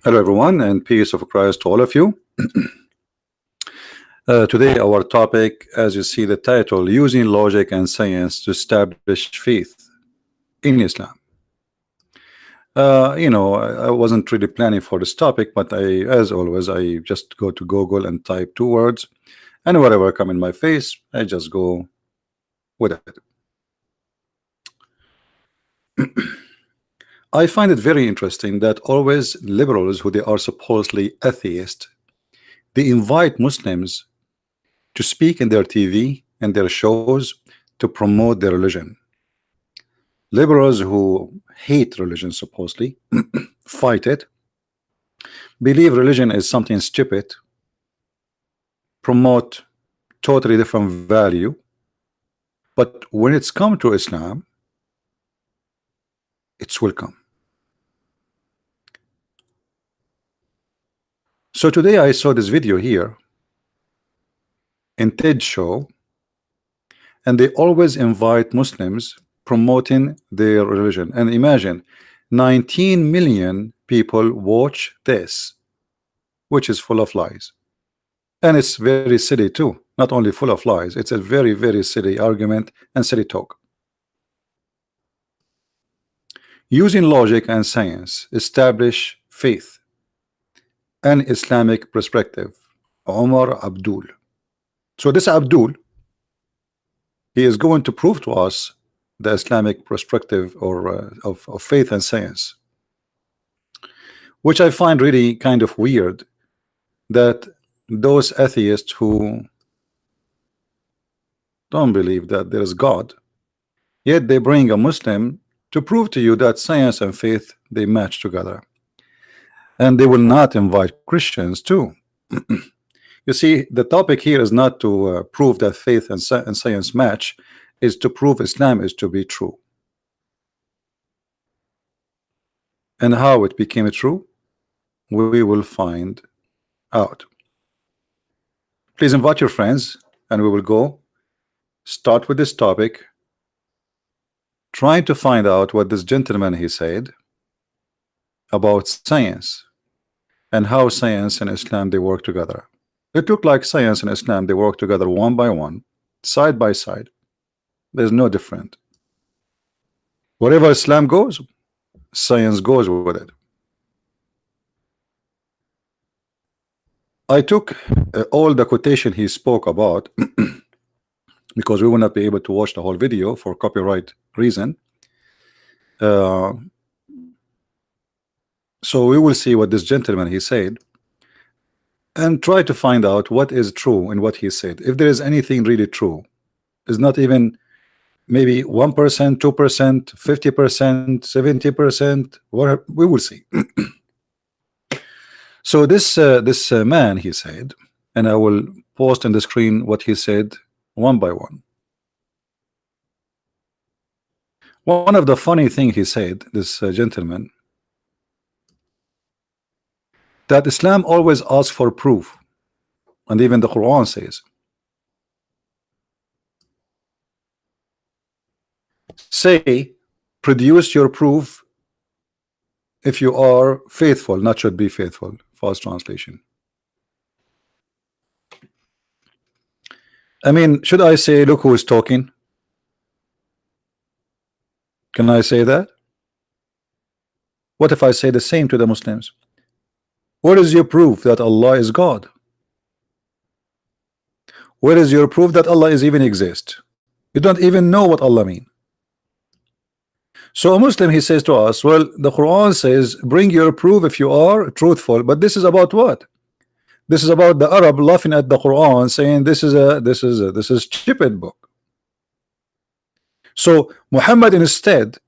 Hello everyone, and peace of Christ to all of you. Today our topic, as you see the title, using logic and science to establish faith in Islam. I wasn't really planning for this topic, but as always, I just go to Google and type 2 words, and whatever come in my face, I just go with it. I find it very interesting that always liberals, who they are supposedly atheist, they invite Muslims to speak in their TV and their shows to promote their religion. Liberals who hate religion, supposedly fight it, believe religion is something stupid, promote totally different value, but when it's come to Islam, it's welcome. So today I saw this video here in TED show, and they always invite Muslims promoting their religion. And imagine 19 million people watch this, which is full of lies. And it's very silly too. Not only full of lies, it's a very, very silly argument and silly talk. Using logic and science, establish faith and Islamic perspective. Omar Abdul. So this Abdul, he is going to prove to us the Islamic perspective or of faith and science, which I find really kind of weird that those atheists who don't believe that there is God, yet they bring a Muslim to prove to you that science and faith, they match together. And they will not invite Christians too. You see, the topic here is not to prove that faith and science match, is to prove Islam is to be true. And how it became true, we will find out. Please invite your friends, and we will go start with this topic, trying to find out what this gentleman he said about science and how science and Islam they work together. It looked like science and Islam they work together one by one, side by side. There's no different. Wherever Islam goes, science goes with it. I took all the quotation he spoke about because we will not be able to watch the whole video for copyright reason. So we will see what this gentleman he said and try to find out what is true in what he said. If there is anything really true, it's not even maybe 1%, 2%, 50%, 70%, whatever, we will see. So this man he said, and I will post on the screen what he said one by one. One of the funny thing he said, this gentleman, that Islam always asks for proof, and even the Quran says, say, produce your proof if you are faithful, not should be faithful. Fast translation. I mean, should I say, look who is talking? Can I say that? What if I say the same to the Muslims? What is your proof that Allah is God? Where is your proof that Allah is even exist? You don't even know what Allah means. So a Muslim, he says to us, well, the Quran says, bring your proof if you are truthful. But this is about what? This is about the Arab laughing at the Quran, saying this is stupid book. So Muhammad, instead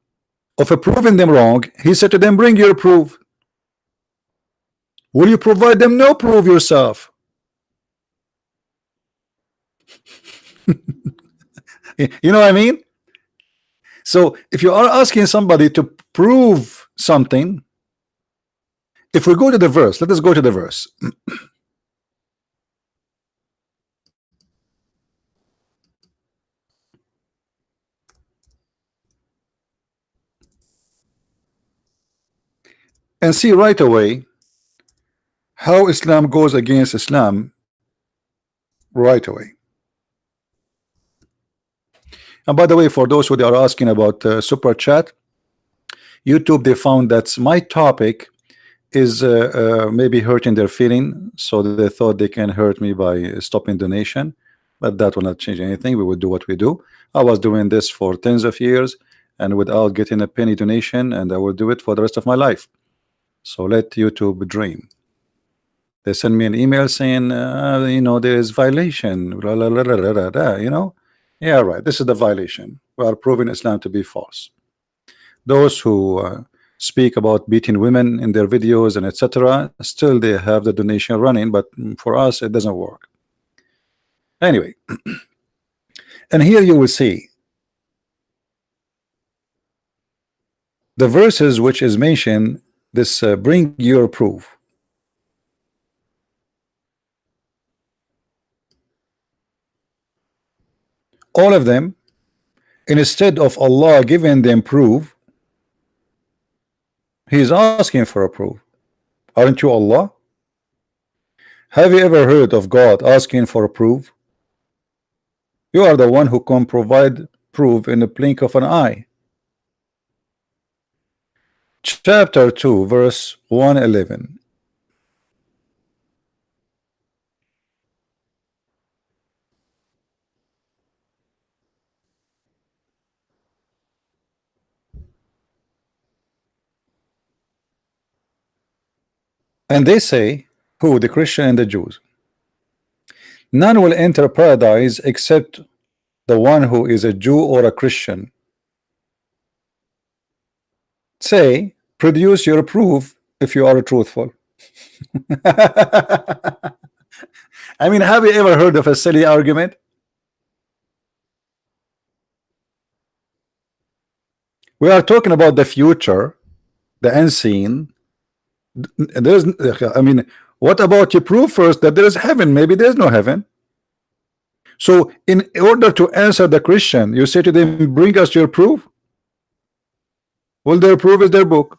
of proving them wrong, he said to them, bring your proof. Will you provide them? No, prove yourself. You know what I mean? So if you are asking somebody to prove something, if we go to the verse, let us go to the verse. and see right away how Islam goes against Islam right away. And by the way, for those who are asking about super chat, YouTube, they found that my topic is maybe hurting their feeling, so they thought they can hurt me by stopping donation, but that will not change anything. We will do what we do. I was doing this for tens of years and without getting a penny donation, and I will do it for the rest of my life. So let YouTube dream. They send me an email saying, you know, there is violation, blah, blah, blah, blah, blah, blah, you know. Yeah, right. This is the violation. We are proving Islam to be false. Those who speak about beating women in their videos and etc., still they have the donation running, but for us it doesn't work. Anyway, and here you will see the verses which is mentioned, this bring your proof. All of them, instead of Allah giving them proof, He is asking for a proof. Aren't you Allah? Have you ever heard of God asking for a proof? You are the one who can provide proof in the blink of an eye. Chapter 2, verse 111. And they say, who? The Christian and the Jews. None will enter paradise except the one who is a Jew or a Christian. Say, produce your proof if you are truthful. I mean, have you ever heard of a silly argument? We are talking about the future, the unseen. There's, I mean, what about you prove first that there is heaven? Maybe there's no heaven. So in order to answer the Christian, you say to them, bring us your proof. Well, their proof is their book.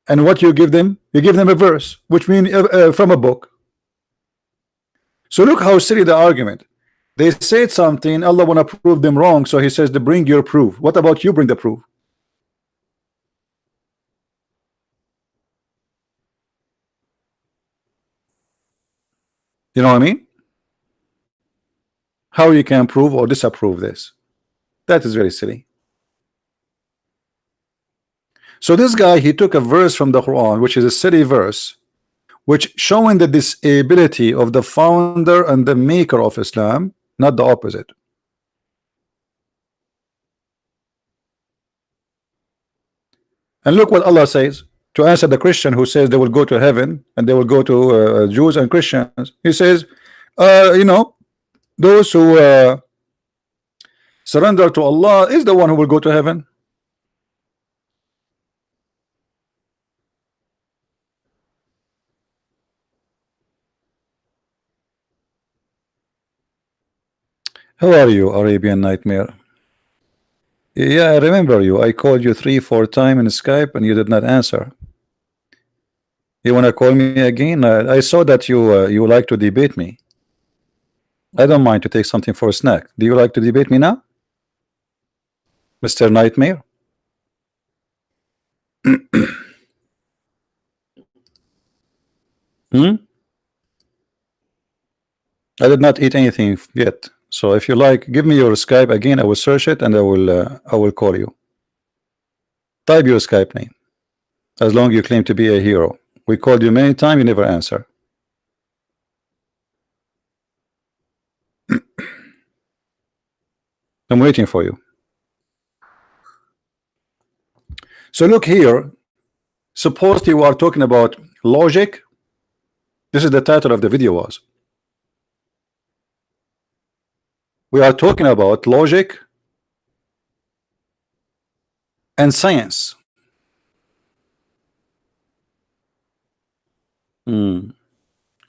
And what you give them? You give them a verse, which means from a book. So look how silly the argument. They said something, Allah want to prove them wrong, so He says to bring your proof. What about you bring the proof? You know what I mean? How you can prove or disapprove this? That is very silly. So this guy, he took a verse from the Quran, which is a silly verse, which showing the disability of the founder and the maker of Islam, not the opposite. And look what Allah says to answer the Christian who says they will go to heaven and they will go to Jews and Christians. He says, you know, those who surrender to Allah is the one who will go to heaven. How are you, Arabian Nightmare? Yeah, I remember you. I called you 3-4 times in Skype and you did not answer. You want to call me again? I saw that you like to debate me. I don't mind to take something for a snack. Do you like to debate me now, Mr. Nightmare? Hmm? I did not eat anything yet. So if you like, give me your Skype again. I will search it and I will call you. Type your Skype name. As long as you claim to be a hero. We called you many times, you never answer. I'm waiting for you. So look here. Suppose you are talking about logic. This is the title of the video was. We are talking about logic and science.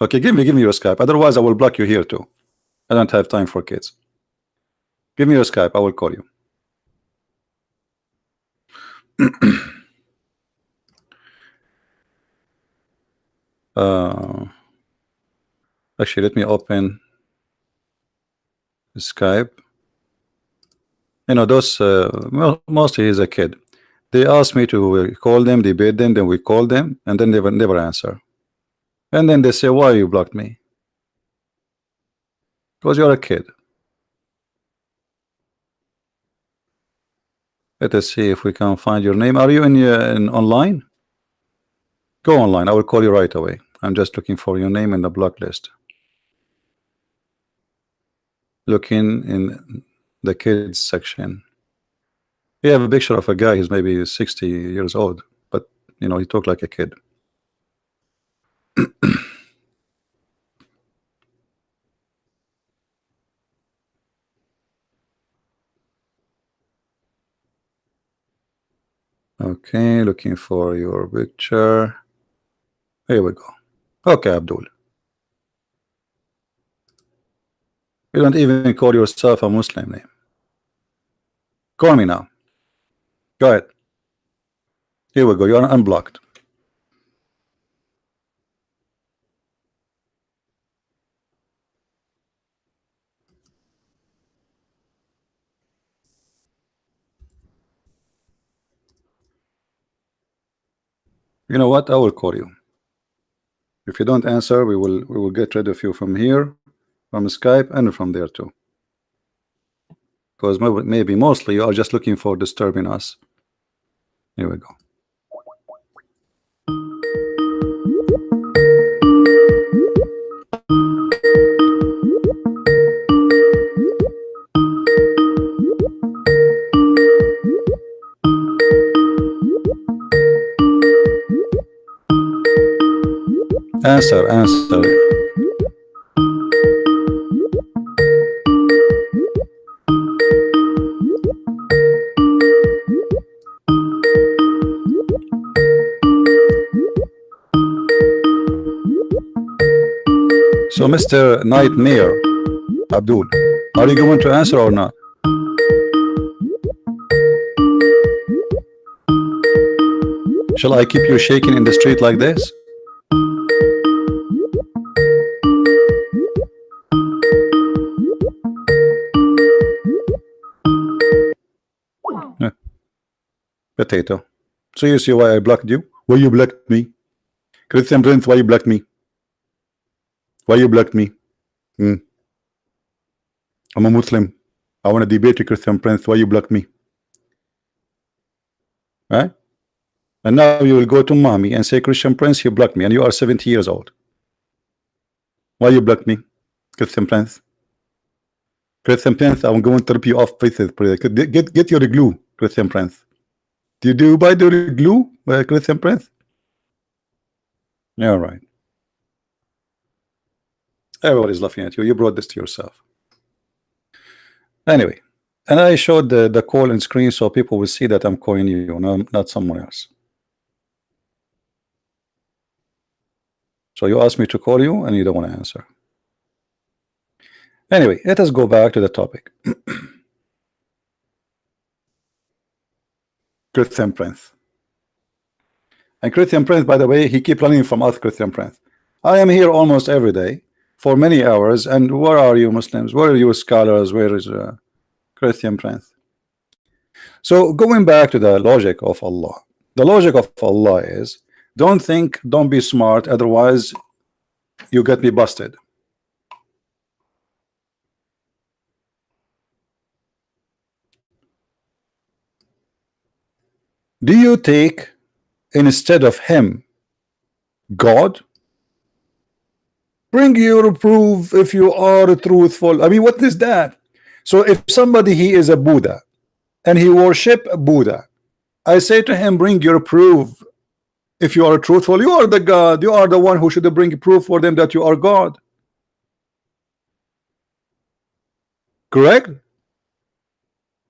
Okay, give me your Skype. Otherwise, I will block you here too. I don't have time for kids. Give me your Skype. I will call you. Uh, Actually, let me open Skype. You know, those mostly he's a kid. They asked me to call them, debate them, then we call them, and then they never answer. And then they say, "Why you blocked me?" Because you're a kid. Let us see if we can find your name. Are you in online? Go online. I will call you right away. I'm just looking for your name in the block list. Looking in the kids section. You have a picture of a guy who's maybe 60 years old, but you know, he talked like a kid. Okay, looking for your picture. Here we go. Okay, Abdul. You don't even call yourself a Muslim name. Call me now. Go ahead. Here we go. You are unblocked. You know what? I will call you. If you don't answer, we will get rid of you from here, from Skype, and from there too. Because maybe mostly you are just looking for disturbing us. Here we go. Answer. So, Mr. Nightmare, Abdul, are you going to answer or not? Shall I keep you shaking in the street like this? Potato. So you see why I blocked you? Why you blocked me? Christian Prince, why you blocked me? Why you blocked me? I'm a Muslim. I want to debate with Christian Prince. Why you blocked me? Right? And now you will go to mommy and say, Christian Prince, you blocked me, and you are 70 years old. Why you blocked me, Christian Prince? Christian Prince, I'm going to rip you off pieces. Get your glue, Christian Prince. Do you buy the glue, Christian Prince? Yeah, right. Everybody's laughing at you. You brought this to yourself. Anyway, and I showed the call and screen so people will see that I'm calling you, not someone else. So you asked me to call you and you don't want to answer. Anyway, let us go back to the topic. Christian Prince. And Christian Prince, by the way, he keep running from us, Christian Prince. I am here almost every day for many hours, and where are you Muslims? Where are you scholars? Where is Christian Prince? So going back to the logic of Allah, the logic of Allah is, don't think, don't be smart, otherwise you get me busted. Do you take instead of him God? Bring your proof if you are truthful. I mean, what is that? So if somebody, he is a Buddha and he worship Buddha, I say to him, bring your proof. If you are truthful, you are the God. You are the one who should bring proof for them that you are God. Correct?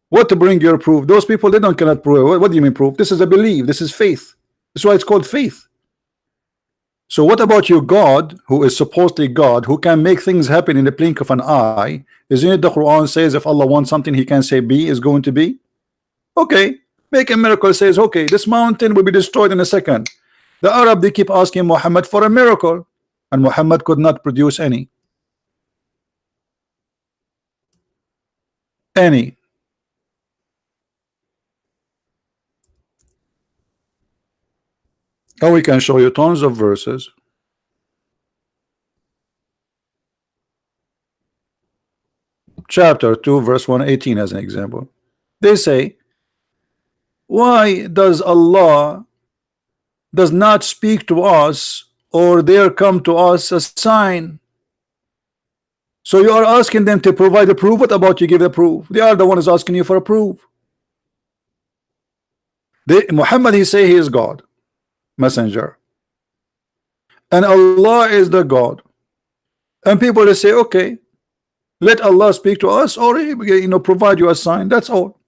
What to bring your proof? Those people, they don't cannot prove. What do you mean proof? This is a belief. This is faith. That's why it's called faith. So what about your God, who is supposedly God, who can make things happen in the blink of an eye? Isn't it the Quran says if Allah wants something, he can say be is going to be? Okay, make a miracle, says okay, this mountain will be destroyed in a second. The Arab, they keep asking Muhammad for a miracle, and Muhammad could not produce any. Any. Or we can show you tons of verses. Chapter 2 verse 118 as an example. They say, why does Allah does not speak to us, or there come to us a sign? So you are asking them to provide a proof. What about you give the proof? They are the one who's asking you for a proof. Muhammad, he say he is God, messenger, and Allah is the God, and people they say, okay, let Allah speak to us, or provide you a sign. That's all.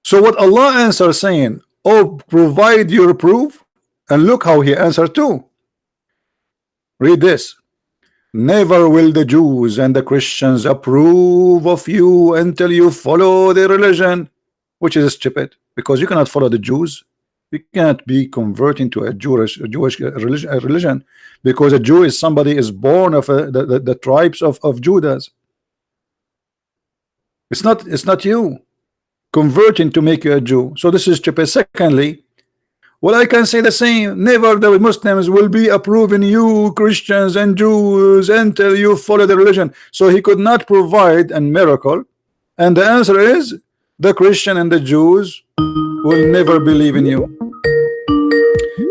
So what Allah answers saying, oh, provide your proof, and look how he answered too. Read this. Never will the Jews and the Christians approve of you until you follow their religion, which is stupid, because you cannot follow the Jews. You cannot be converting to a Jewish religion, because a Jew is somebody is born of the tribes of Judah. It's not you converting to make you a Jew. So this is stupid. Secondly, well, I can say the same. Never the Muslims will be approving you Christians and Jews until you follow the religion. So he could not provide a miracle, and the answer is the Christian and the Jews will never believe in you.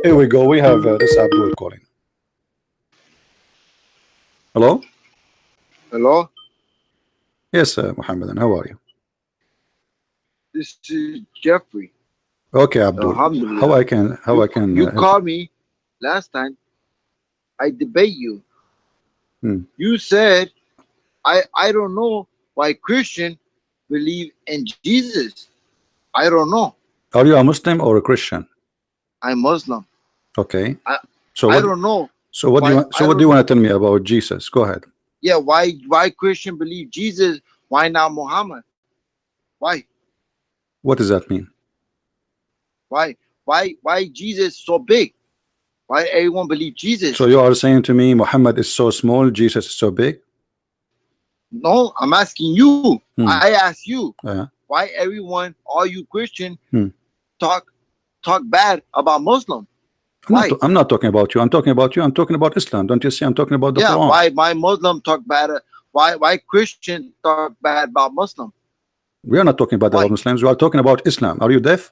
Here we go. We have this Abdul calling. Hello. Hello. Yes, Mohammed. How are you? This is Jeffrey. Okay, Abdul. How I can you called me last time. I debate you. You said I don't know why Christian believe in Jesus. I don't know. Are you a Muslim or a Christian? I'm Muslim. Okay. I what, don't know. So what do you want? So what do you want to tell me about Jesus? Go ahead. Yeah. Why Christian believe Jesus? Why not Muhammad? Why? What does that mean? Why Jesus so big? Why everyone believe Jesus? So you are saying to me Muhammad is so small, Jesus is so big? No, I'm asking you. I ask you. Yeah. Why everyone, all you Christian, talk bad about Muslim? Why? I'm not talking about you. I'm talking about you. I'm talking about Islam. Don't you see? I'm talking about the Quran. Why my Muslim talk bad? Why Christian talk bad about Muslim? We are not talking about the Muslims. We are talking about Islam. Are you deaf?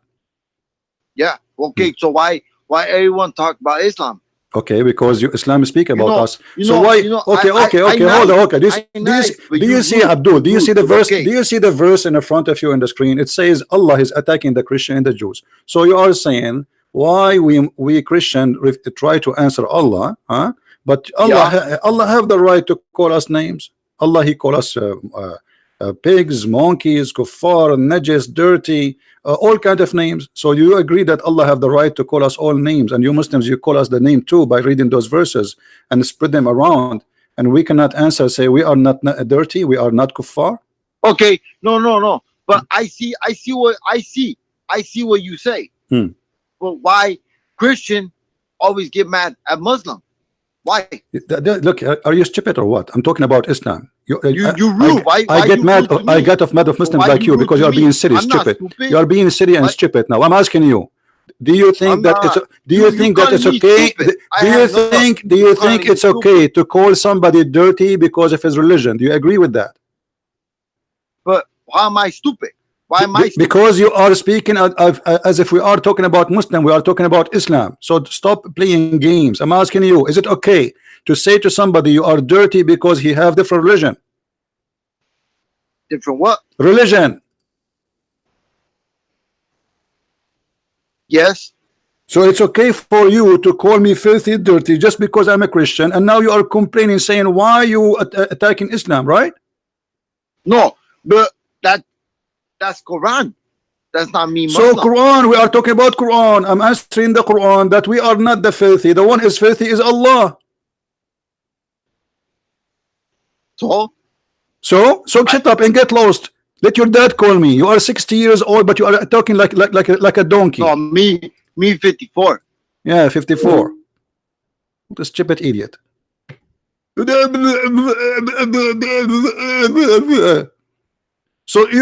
Yeah. Okay. So why everyone talk about Islam? Okay, because Islam speak about us. Okay. Hold on. Okay. Do you see Abdul? Do you see the verse? Do you see the verse in the front of you on the screen? It says Allah is attacking the Christian and the Jews. So you are saying why we Christian try to answer Allah, huh? But Allah have the right to call us names. Allah, he call us pigs, monkeys, kuffar, najis, dirty, all kind of names. So you agree that Allah have the right to call us all names, and you Muslims, you call us the name too by reading those verses and spread them around, and we cannot answer, say we are not dirty, we are not kuffar. Okay, no, but I see what you say. But why Christian always get mad at Muslim? Why? Look, are you stupid or what? I'm talking about Islam. You rude. I get mad. I get mad of Muslims like you because you are being silly, stupid. You are being silly and stupid. Now I'm asking you: do you think that it's? Do you think that it's okay? Do you think it's okay to call somebody dirty because of his religion? Do you agree with that? But why am I stupid? Why am I stupid? Because you are speaking as if we are talking about Muslim. We are talking about Islam. So stop playing games. I'm asking you: is it okay to say to somebody you are dirty because he have different religion? Different what? Religion. Yes. So it's okay for you to call me filthy, dirty just because I'm a Christian, and now you are complaining, saying why you attacking Islam, right? No, but that's Quran. That's not me. So Quran, we are talking about Quran. I'm answering the Quran that we are not the filthy. The one is filthy is Allah. So shut up and get lost. Let your dad call me. You are 60 years old, but you are talking like a donkey. No, me. Me 54. Yeah, 54. The stupid idiot. So he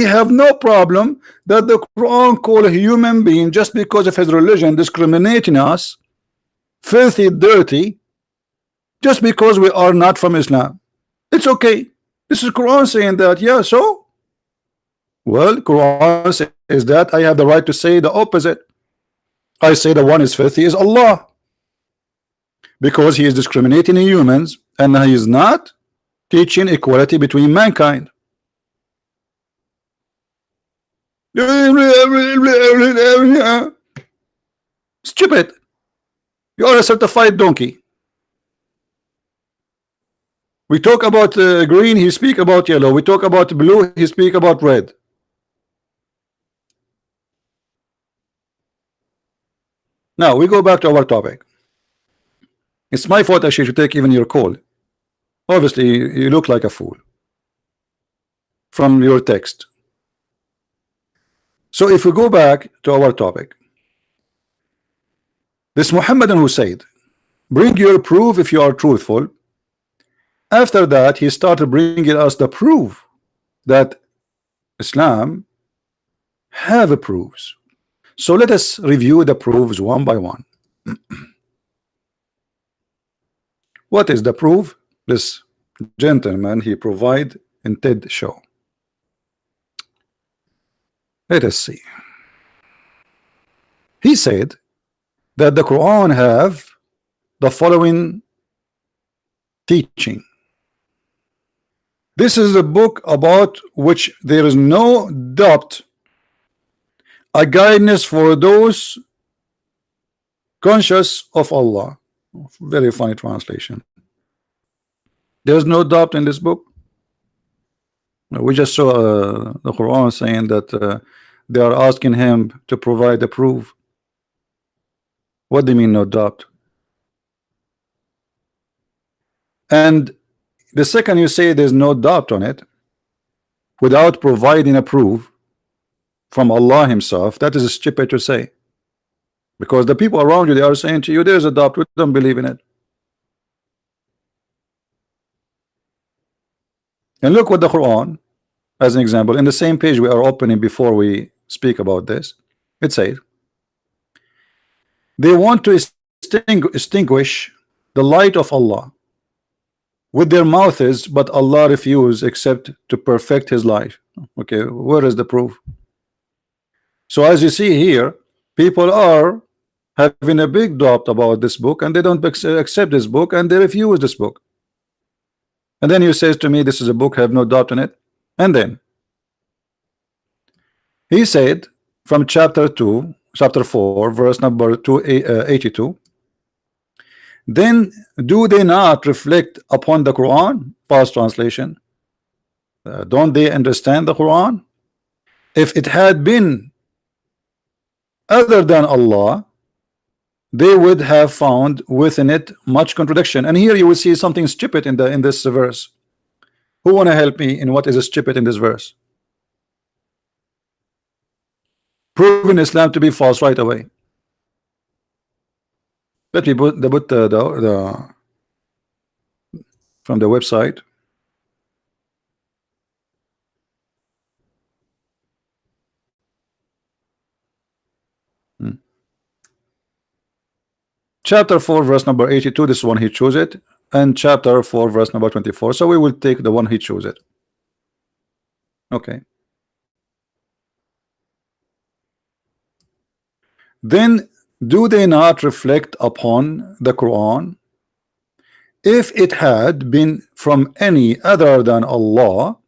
have no problem that the Quran call a human being just because of his religion discriminating us, filthy, dirty, just because we are not from Islam. It's okay. This is Quran saying that. Yeah, so well, Quran says that I have the right to say the opposite. I say the one is filthy is Allah, because he is discriminating in humans and he is not teaching equality between mankind. Stupid. You are a certified donkey. We talk about green, he speak about yellow. We talk about blue, he speak about red. Now we go back to our topic. It's my fault actually to take even your call. Obviously you look like a fool from your text. So if we go back to our topic, this Muhammadan who said, bring your proof if you are truthful. After that he started bringing us the proof that Islam have proofs. So let us review the proofs one by one. What is the proof this gentleman he provide in TED show? Let us see. He said that the Quran have the following teaching. This is a book about which there is no doubt, a guidance for those conscious of Allah. Very funny translation. There's no doubt in this book. We just saw the Quran saying that they are asking him to provide a proof. What do you mean no doubt? And the second you say there's no doubt on it without providing a proof from Allah himself, that is stupid to say, because the people around you, they are saying to you there's a doubt, we don't believe in it. And look what the Quran, as an example, in the same page we are opening before we speak about this, it says they want to extinguish the light of Allah with their mouths, but Allah refused except to perfect his life. Okay, where is the proof? So as you see here, people are having a big doubt about this book and they don't accept this book and they refuse this book. And then you says to me this is a book have no doubt in it. And then he said from chapter 4 verse number 282, then do they not reflect upon the Quran? Past translation. Don't they understand the Quran? If it had been other than Allah, they would have found within it much contradiction. And here you will see something stupid in this verse. Who want to help me in what is stupid in this verse? Proving Islam to be false right away. Let me put the from the website. Chapter 4 verse number 82, this one he chose it, and chapter 4 verse number 24. So we will take the one he chose it. Okay. Then do they not reflect upon the Quran? If it had been from any other than Allah,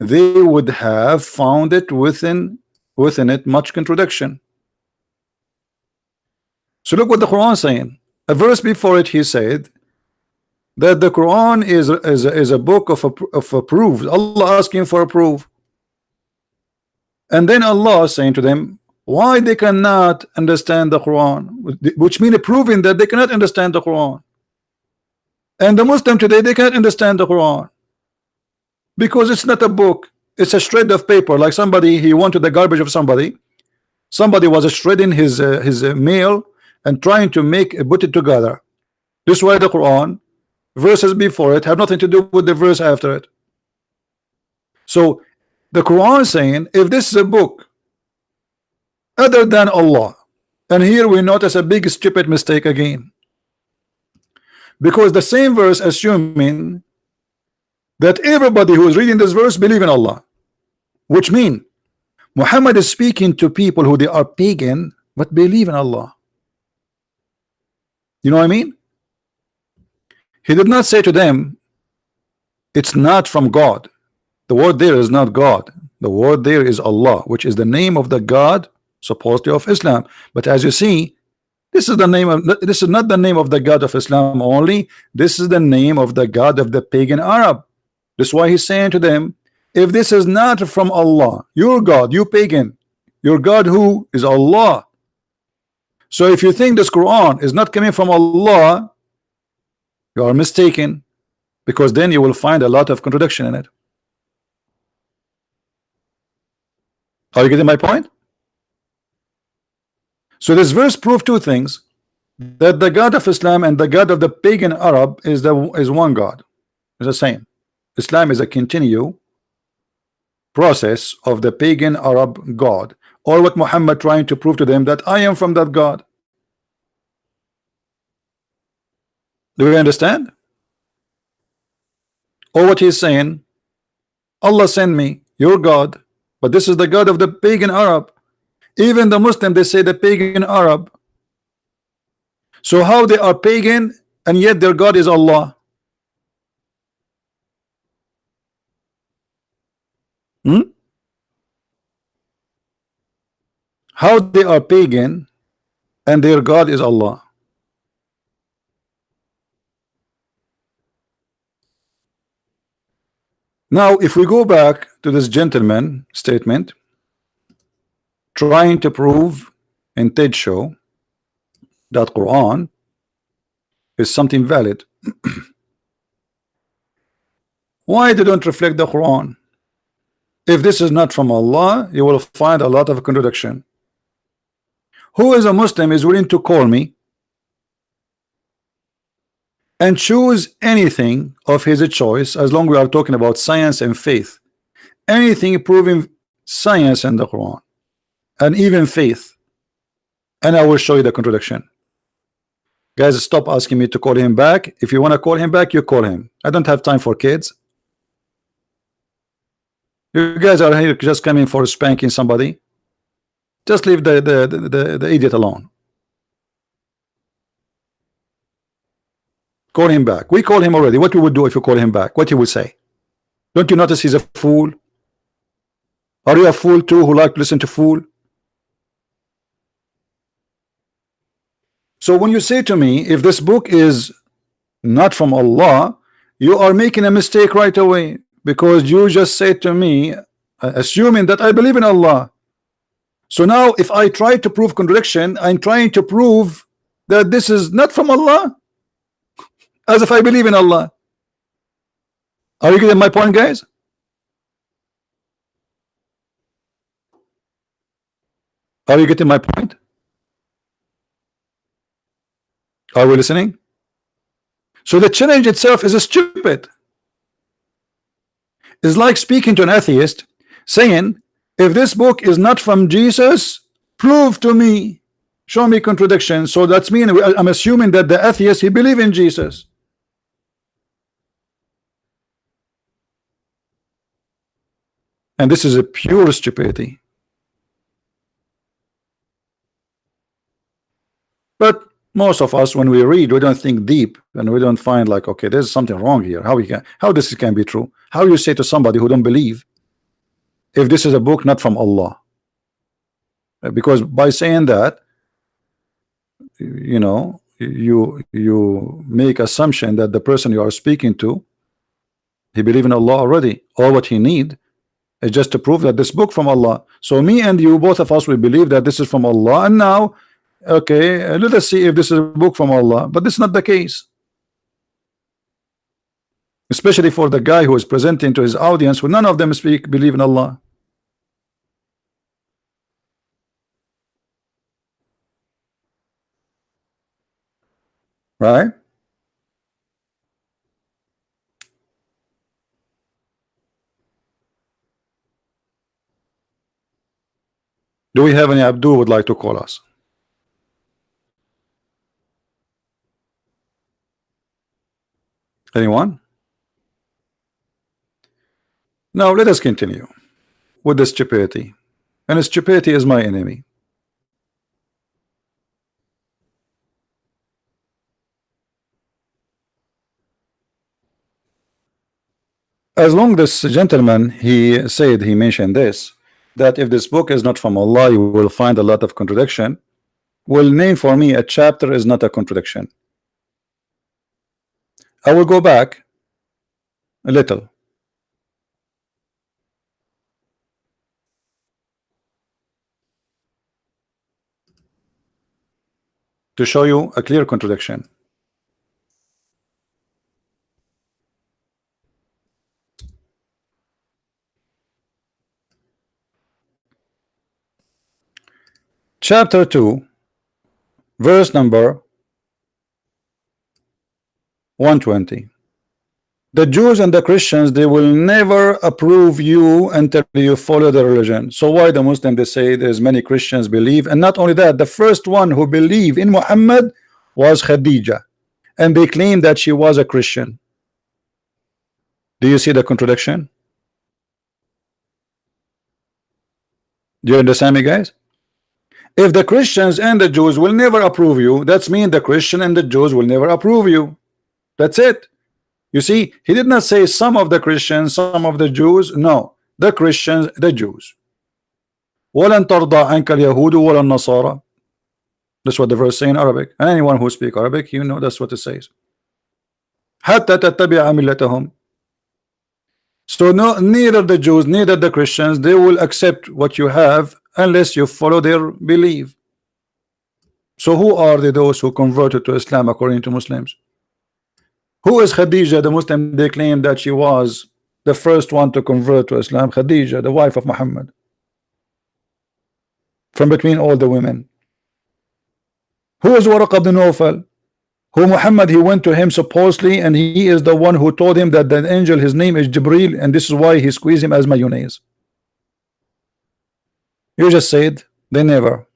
they would have found it within it much contradiction. So look what the Quran is saying. A verse before it he said that the Quran is a book of a proof. Allah asking for a proof. And then Allah is saying to them why they cannot understand the Quran, which means proving that they cannot understand the Quran. And the Muslim today, they can't understand the Quran because it's not a book, it's a shred of paper. Like somebody, he went to the garbage of somebody Somebody was shredding his mail and trying to put it together. This way the Quran verses before it have nothing to do with the verse after it. So the Quran is saying if this is a book other than Allah, and here we notice a big stupid mistake again, because the same verse assuming that everybody who is reading this verse believe in Allah, which mean Muhammad is speaking to people who they are pagan but believe in Allah. You know what I mean? He did not say to them it's not from God. The word there is not God. The word there is Allah, which is the name of the God supposedly of Islam. But as you see, this is the name of, this is not the name of the God of Islam only. This is the name of the God of the pagan Arab. That's why he's saying to them, if this is not from Allah, your God, you pagan, your God who is Allah. So if you think this Quran is not coming from Allah, you are mistaken, because then you will find a lot of contradiction in it. Are you getting my point? So this verse proves two things: that the God of Islam and the God of the pagan Arab is one God, is the same. Islam is a continued process of the pagan Arab God, or what Muhammad trying to prove to them, that I am from that God. Do you understand? Or what he's saying, Allah sent me, your God, but this is the God of the pagan Arab. Even the Muslim, they say the pagan Arab. So how they are pagan and yet their God is Allah? How they are pagan and their God is Allah? Now if we go back to this gentleman statement trying to prove in TED show that Quran is something valid, why they don't reflect the Quran? If this is not from Allah, you will find a lot of contradiction. Who is a Muslim is willing to call me and choose anything of his choice, as long as we are talking about science and faith, anything proving science in the Quran and even faith, and I will show you the contradiction. Guys, stop asking me to call him back. If you want to call him back, you call him. I don't have time for kids. You guys are here just coming for spanking somebody. Just leave the idiot alone. Call him back. We call him already. What we would do if you call him back? What he would say? Don't you notice he's a fool? Are you a fool too, who like to listen to fool? So when you say to me, if this book is not from Allah, you are making a mistake right away, because you just said to me, assuming that I believe in Allah. So now if I try to prove contradiction, I'm trying to prove that this is not from Allah, as if I believe in Allah. Are you getting my point, guys? Are you getting my point? Are we listening? So the challenge itself is stupid. It's like speaking to an atheist saying, if this book is not from Jesus, prove to me, show me contradiction. So that's mean I'm assuming that the atheist, he believe in Jesus. And this is a pure stupidity. But most of us, when we read, we don't think deep, and we don't find like, okay, there's something wrong here. How this can be true? How you say to somebody who don't believe, if this is a book not from Allah? Because by saying that, you know, you make assumption that the person you are speaking to, he believe in Allah already. All what he need is just to prove that this book from Allah. So me and you, both of us, we believe that this is from Allah, and now, okay, let us see if this is a book from Allah. But this is not the case, especially for the guy who is presenting to his audience who none of them believe in Allah. right? Do we have any Abdul would like to call us? Anyone? Now let us continue with the stupidity, and stupidity is my enemy. As long this gentleman, he said, he mentioned this, that if this book is not from Allah, you will find a lot of contradiction. Will name for me a chapter is not a contradiction. I will go back a little to show you a clear contradiction. Chapter 2, verse number 120. The Jews and the Christians, they will never approve you until you follow the religion. So why the Muslim, they say there's many Christians believe, and not only that, the first one who believed in Muhammad was Khadija, and they claim that she was a Christian. Do you see the contradiction? Do you understand me, guys? If the Christians and the Jews will never approve you, that's mean the Christian and the Jews will never approve you. That's it. You see, he did not say some of the Christians, some of the Jews. No, the Christians, the Jews. وَلَن تَرْضَى عَنْكَ الْيَهُودُ وَلَا النَّصَارَى. That's what the verse say in Arabic. And anyone who speaks Arabic, you know that's what it says. حَتَّى تَتَّبِعَ مِلَّتَهُمْ. So no, neither the Jews, neither the Christians, they will accept what you have unless you follow their belief. So who are those who converted to Islam according to Muslims? Who is Khadija, the Muslim? They claim that she was the first one to convert to Islam. Khadija, the wife of Muhammad, from between all the women. Who is Waraq ibn Nawfal? Who Muhammad, he went to him supposedly, and he is the one who told him that the angel, his name is Jibril, and this is why he squeezed him as mayonnaise. You just said they never.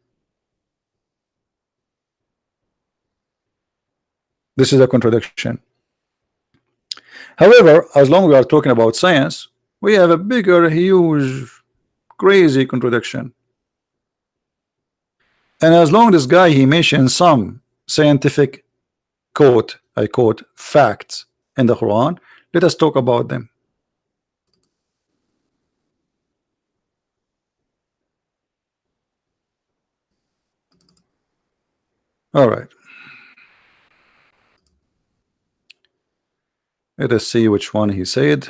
This is a contradiction. However, as long as we are talking about science, we have a bigger, huge, crazy contradiction. And as long as this guy, he mentions some scientific quote, I quote, facts in the Quran, let us talk about them. All right. Let us see which one he said.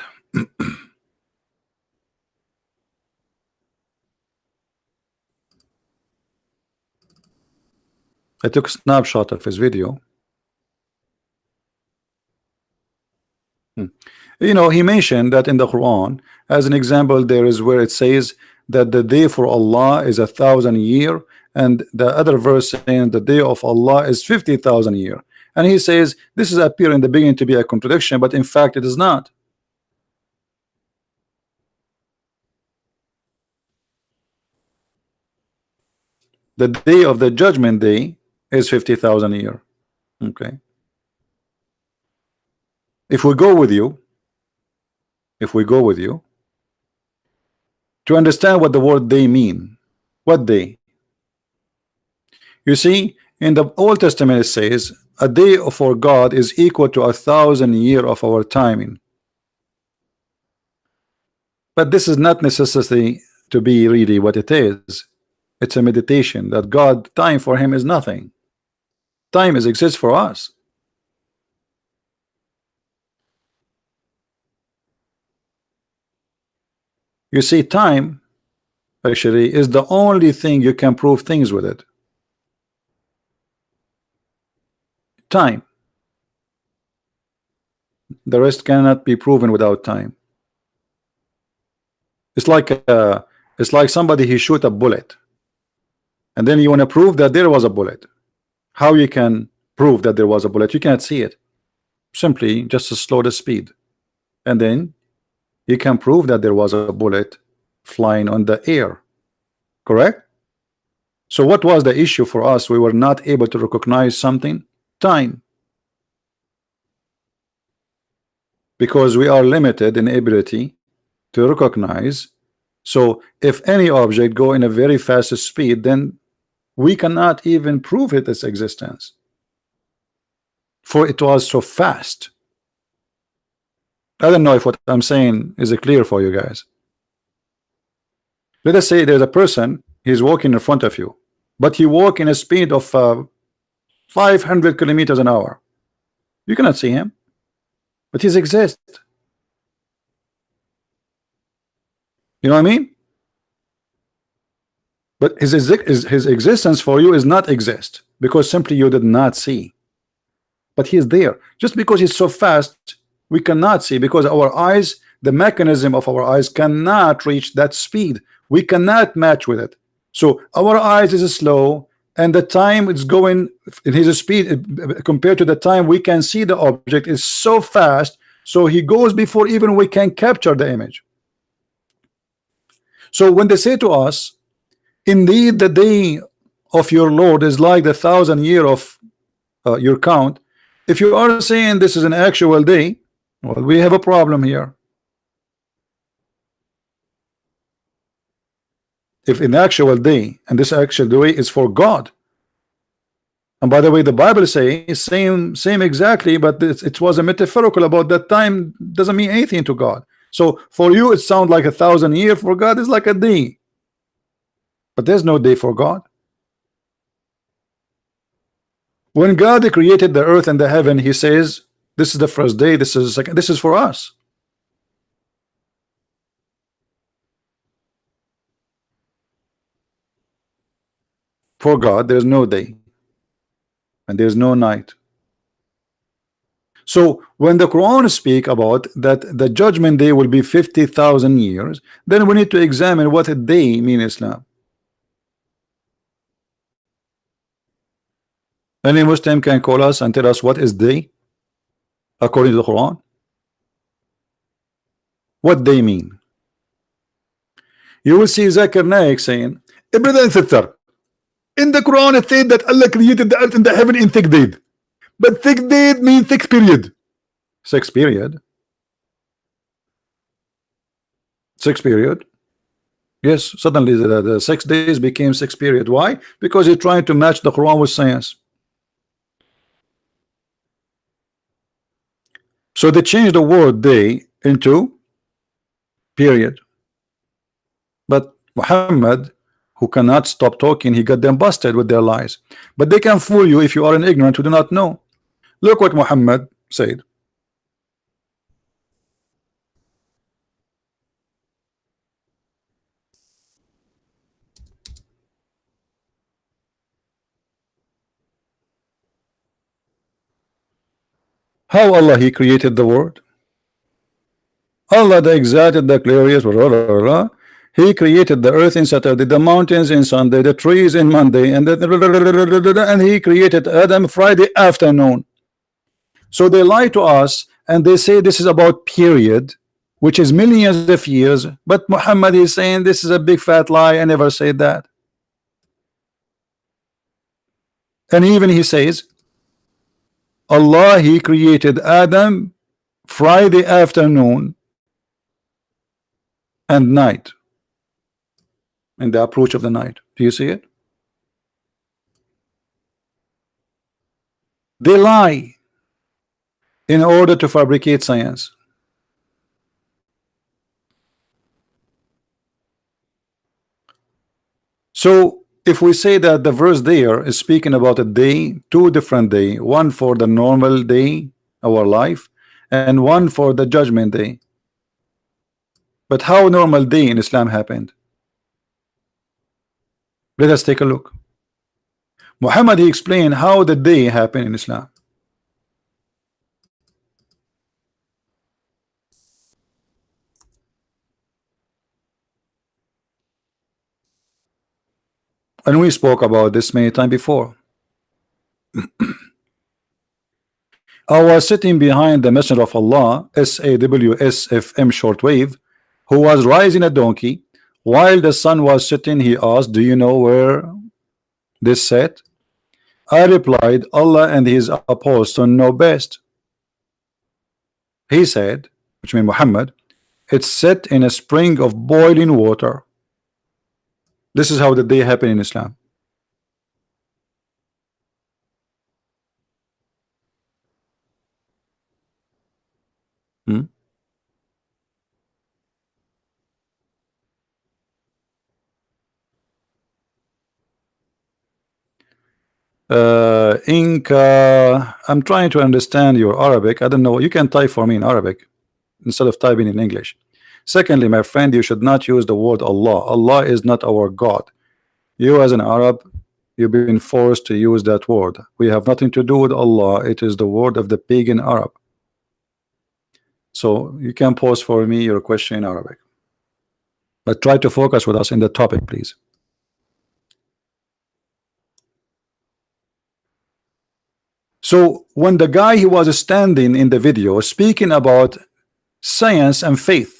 I took a snapshot of his video. You know, he mentioned that in the Quran, as an example, there is where it says that the day for Allah is 1,000 year, and the other verse saying the day of Allah is 50,000 year. And he says this is appear in the beginning to be a contradiction, but in fact it is not. The day of the judgment day is 50,000 year. Okay. If we go with you to understand what the word day mean, what day? You see, in the Old Testament it says a day for God is equal to 1,000 year of our timing. But this is not necessarily to be really what it is. It's a meditation that God, time for him is nothing. Time exists for us. You see, time actually is the only thing you can prove things with it. Time. The rest cannot be proven without time. It's like somebody he shoot a bullet, and then you want to prove that there was a bullet. How you can prove that there was a bullet? You cannot see it. Simply just to slow the speed, and then you can prove that there was a bullet flying on the air. Correct? So what was the issue for us? We were not able to recognize something. Time. Because we are limited in ability to recognize. So if any object go in a very fast speed, then we cannot even prove its existence, for it was so fast. I don't know if what I'm saying is clear for you guys. Let us say there's a person, he's walking in front of you, but he walk in a speed of 500 kilometers an hour. You cannot see him, but he exists. You know what I mean? But his existence for you is not exist, because simply you did not see. But he is there. Just because he's so fast, we cannot see, because our eyes, the mechanism of our eyes cannot reach that speed. We cannot match with it. So our eyes is slow, and the time it's going in his speed compared to the time we can see the object is so fast, so he goes before even we can capture the image. So when they say to us, indeed the day of your Lord is like the 1,000 year of your count, if you are saying this is an actual day, well, we have a problem here. If an actual day, and this actual day is for God, and by the way, the Bible says same exactly, but it was a metaphorical about that time, doesn't mean anything to God. So for you it sounds like 1,000 years, for God is like a day, but there's no day for God. When God created the earth and the heaven, he says this is the first day, this is the second, this is for us. For God there's no day and there's no night. So when the Quran speak about that the judgment day will be 50,000 years, then we need to examine what a day mean in Islam. Any Muslim can call us and tell us what is day according to the Quran. What they mean? You will see Zakir Naik saying, brother and sister, in the Quran it said that Allah created the earth and the heaven in 6 days, but 6 days means 6 period. 6 period? 6 period? Yes, suddenly the 6 days became 6 period. Why? Because you're trying to match the Quran with science. So they changed the word day into period. But Muhammad, who cannot stop talking, he got them busted with their lies. But they can fool you if you are an ignorant who do not know. Look what Muhammad said. How Allah he created the world? Allah the exalted, the glorious, he created the earth in Saturday, the mountains in Sunday, the trees in Monday, and he created Adam Friday afternoon. So they lie to us and they say this is about period, which is millions of years, but Muhammad is saying this is a big fat lie. I never said that. And even he says Allah he created Adam Friday afternoon and night, in the approach of the night. Do you see it? They lie in order to fabricate science. So if we say that the verse there is speaking about a day, two different day, one for the normal day, our life, and one for the judgment day. But how normal day in Islam happened? Let us take a look. Muhammad he explained how the day happened in Islam. And we spoke about this many times before. I was sitting behind the Messenger of Allah, SAWSFM shortwave, who was riding a donkey. While the sun was setting, he asked, "Do you know where this set?" I replied, "Allah and his apostle know best." He said, which means Muhammad, "It's set in a spring of boiling water." This is how the day happened in Islam. Hmm? Inca, I'm trying to understand your Arabic. I don't know. You can type for me in Arabic instead of typing in English. Secondly, my friend, you should not use the word Allah. Allah is not our God. You as an Arab, you've been forced to use that word. We have nothing to do with Allah. It is the word of the pagan Arab. So you can pose for me your question in Arabic, but try to focus with us in the topic, please. So when the guy he was standing in the video speaking about science and faith,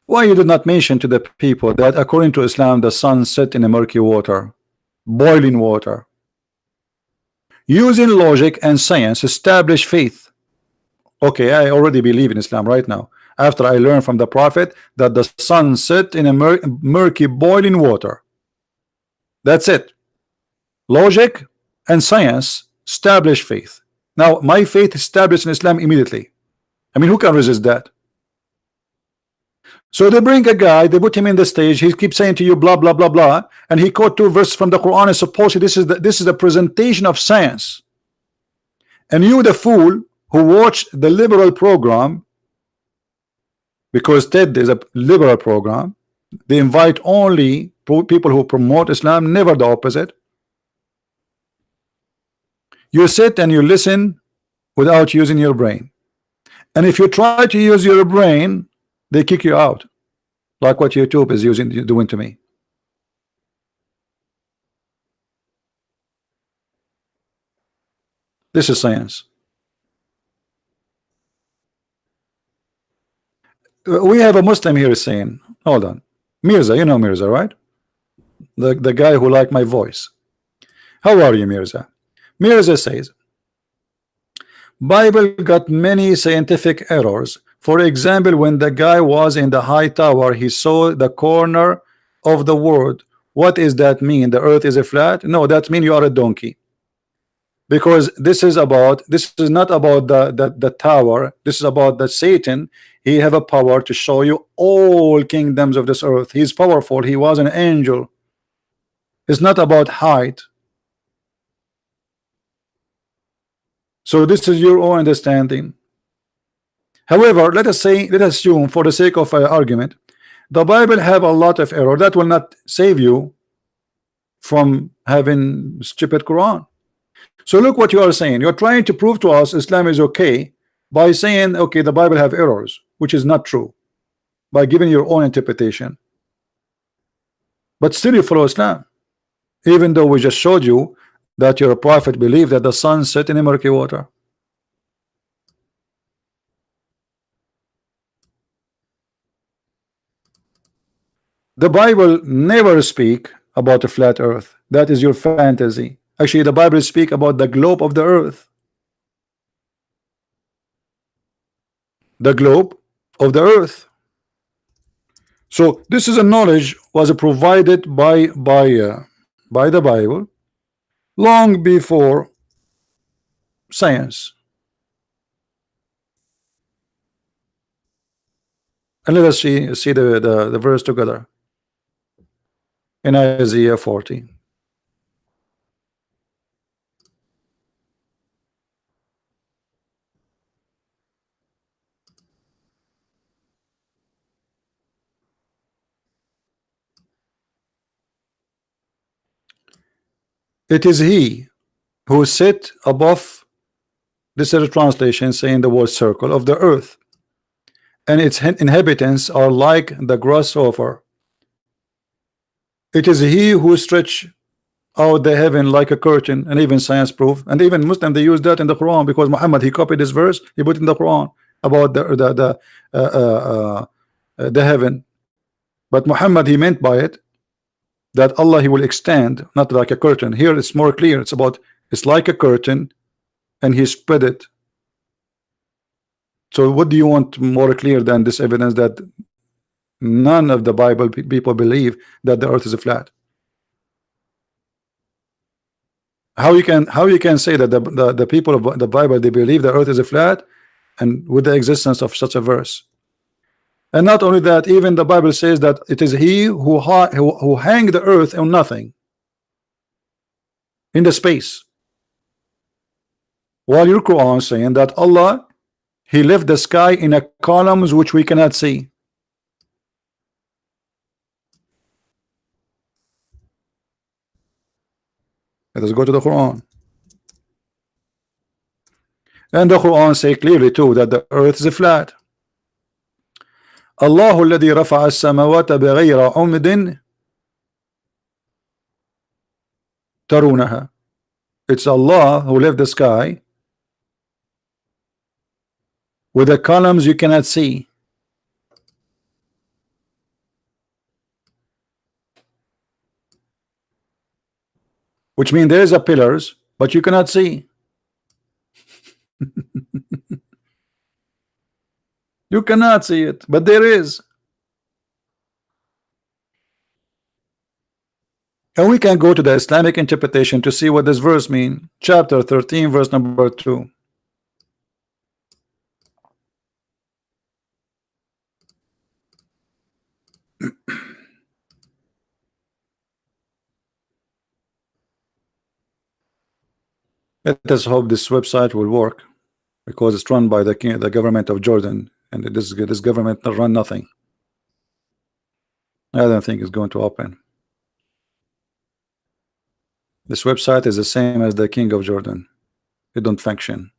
why you did not mention to the people that according to Islam the sun set in a murky water, boiling water? Using logic and science establish faith. Okay, I already believe in Islam right now after I learned from the Prophet that the sun set in a murky boiling water. That's it. Logic and science establish faith. Now my faith established in Islam immediately. I mean, who can resist that? So they bring a guy, they put him in the stage, he keeps saying to you blah blah blah blah, and he quote 2 verses from the Quran and supposedly this is the presentation of science. And you, the fool who watched the liberal program, because TED is a liberal program, they invite only people who promote Islam, never the opposite. You sit and you listen without using your brain, and if you try to use your brain, they kick you out, like what YouTube is doing to me. This is science. We have a Muslim here saying, hold on, Mirza, you know Mirza, right? The guy who liked my voice. How are you, Mirza? Mirza says, Bible got many scientific errors. For example, when the guy was in the high tower, he saw the corner of the world. What does that mean? The earth is a flat? No, that means you are a donkey. Because this is not about the tower. This is about the Satan. He have a power to show you all kingdoms of this earth. He's powerful. He was an angel. It's not about height. So this is your own understanding. However, let us assume for the sake of argument, the Bible have a lot of error. That will not save you from having stupid Quran. So look what you are saying. You're trying to prove to us Islam is okay by saying, okay, the Bible have errors, which is not true, by giving your own interpretation. But still you follow Islam, even though we just showed you that your prophet believed that the sun set in a murky water. The Bible never speak about a flat earth. That is your fantasy. Actually, the Bible speak about the globe of the earth. The globe of the earth. So this is a knowledge was provided by the Bible long before science. And let us see the verse together in Isaiah 40. It is he who sit above, this is a translation saying the word circle of the earth, and its inhabitants are like the grasshopper. It is he who stretch out the heaven like a curtain, and even science proof, and even Muslim they use that in the Quran, because Muhammad he copied this verse, he put in the Quran about the heaven. But Muhammad he meant by it that Allah he will extend, not like a curtain. Here it's more clear, it's about, it's like a curtain and he spread it. So what do you want more clear than this evidence that none of the Bible people believe that the earth is flat? How you can say that the people of the Bible they believe the earth is flat, and with the existence of such a verse? And not only that, even the Bible says that it is he who hang the earth on nothing in the space, while your Quran saying that Allah he left the sky in a columns which we cannot see. Let us go to the Quran. And the Quran say clearly too that the earth is flat. الله الذي رفع السماوات بغير عمد ترونها. It's Allah who left the sky with the columns you cannot see. Which means there is a pillars, but you cannot see. You cannot see it, but there is. And we can go to the Islamic interpretation to see what this verse means. Chapter 13, verse number 2. Let us hope this website will work, because it's run by the government of Jordan, and this government run nothing. I don't think it's going to open. This website is the same as the king of Jordan. It don't function.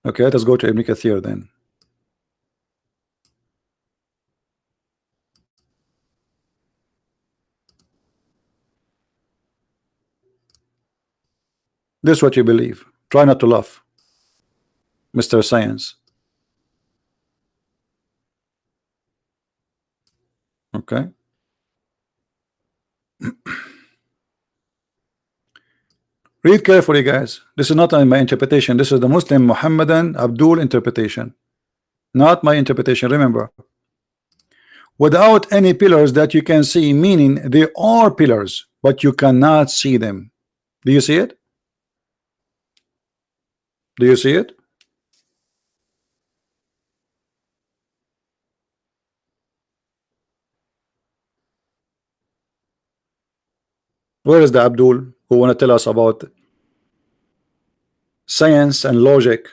Okay, let us go to Ibn Kathir then. This is what you believe. Try not to laugh, Mr. Science. Okay. Read carefully, guys. This is not my interpretation. This is the Muslim Muhammadan Abdul interpretation, not my interpretation. Remember, without any pillars that you can see, meaning they are pillars, but you cannot see them. Do you see it? Do you see it? Where is the Abdul who want to tell us about science and logic?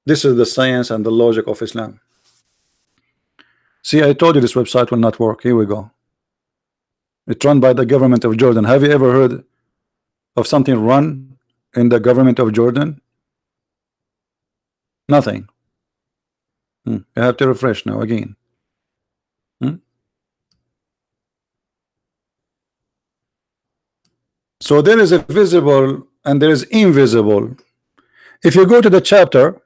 This is the science and the logic of Islam. See, I told you this website will not work. Here we go. It's run by the government of Jordan. Have you ever heard of something run in the government of Jordan? Nothing. You have to refresh now again. So there is a visible and there is invisible. If you go to the chapter,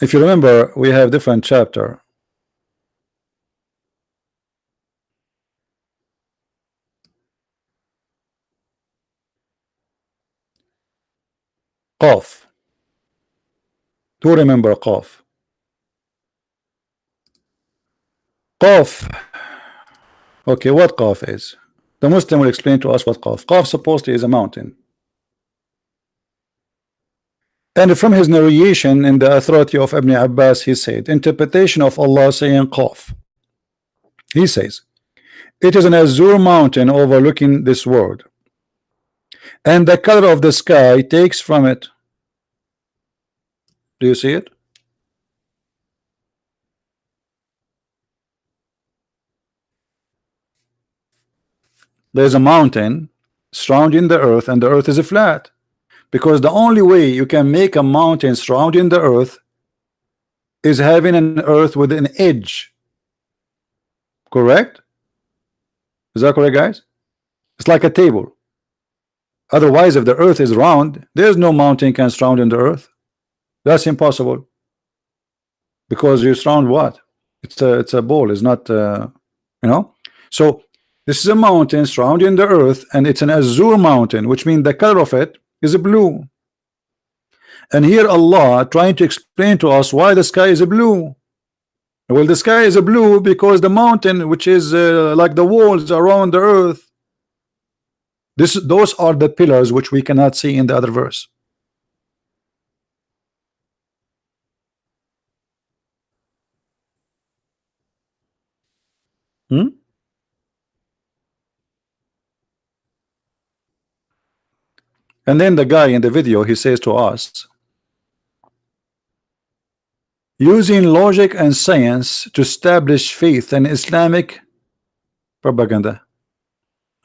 if you remember, we have different chapter. Qaf. Do remember Qaf? Qaf. Okay, what Qaf is? The Muslim will explain to us what Qaf. Qaf supposedly is a mountain. And from his narration in the authority of Ibn Abbas, he said, interpretation of Allah saying Qaf. He says, it is an azure mountain overlooking this world, and the color of the sky takes from it. Do you see it? There's a mountain surrounding the earth, and the earth is flat, because the only way you can make a mountain surrounding the earth is having an earth with an edge. Correct? Is that correct, guys? It's like a table. Otherwise, if the earth is round, there's no mountain can surround in the earth. That's impossible. Because you surround what? It's a ball. It's not you know. So this is a mountain surrounding the earth, and it's an azure mountain, which means the color of it is blue. And here Allah trying to explain to us why the sky is blue. Well, the sky is blue because the mountain, which is like the walls around the earth, those are the pillars which we cannot see in the other verse. And then the guy in the video, he says to us, using logic and science to establish faith in Islamic propaganda.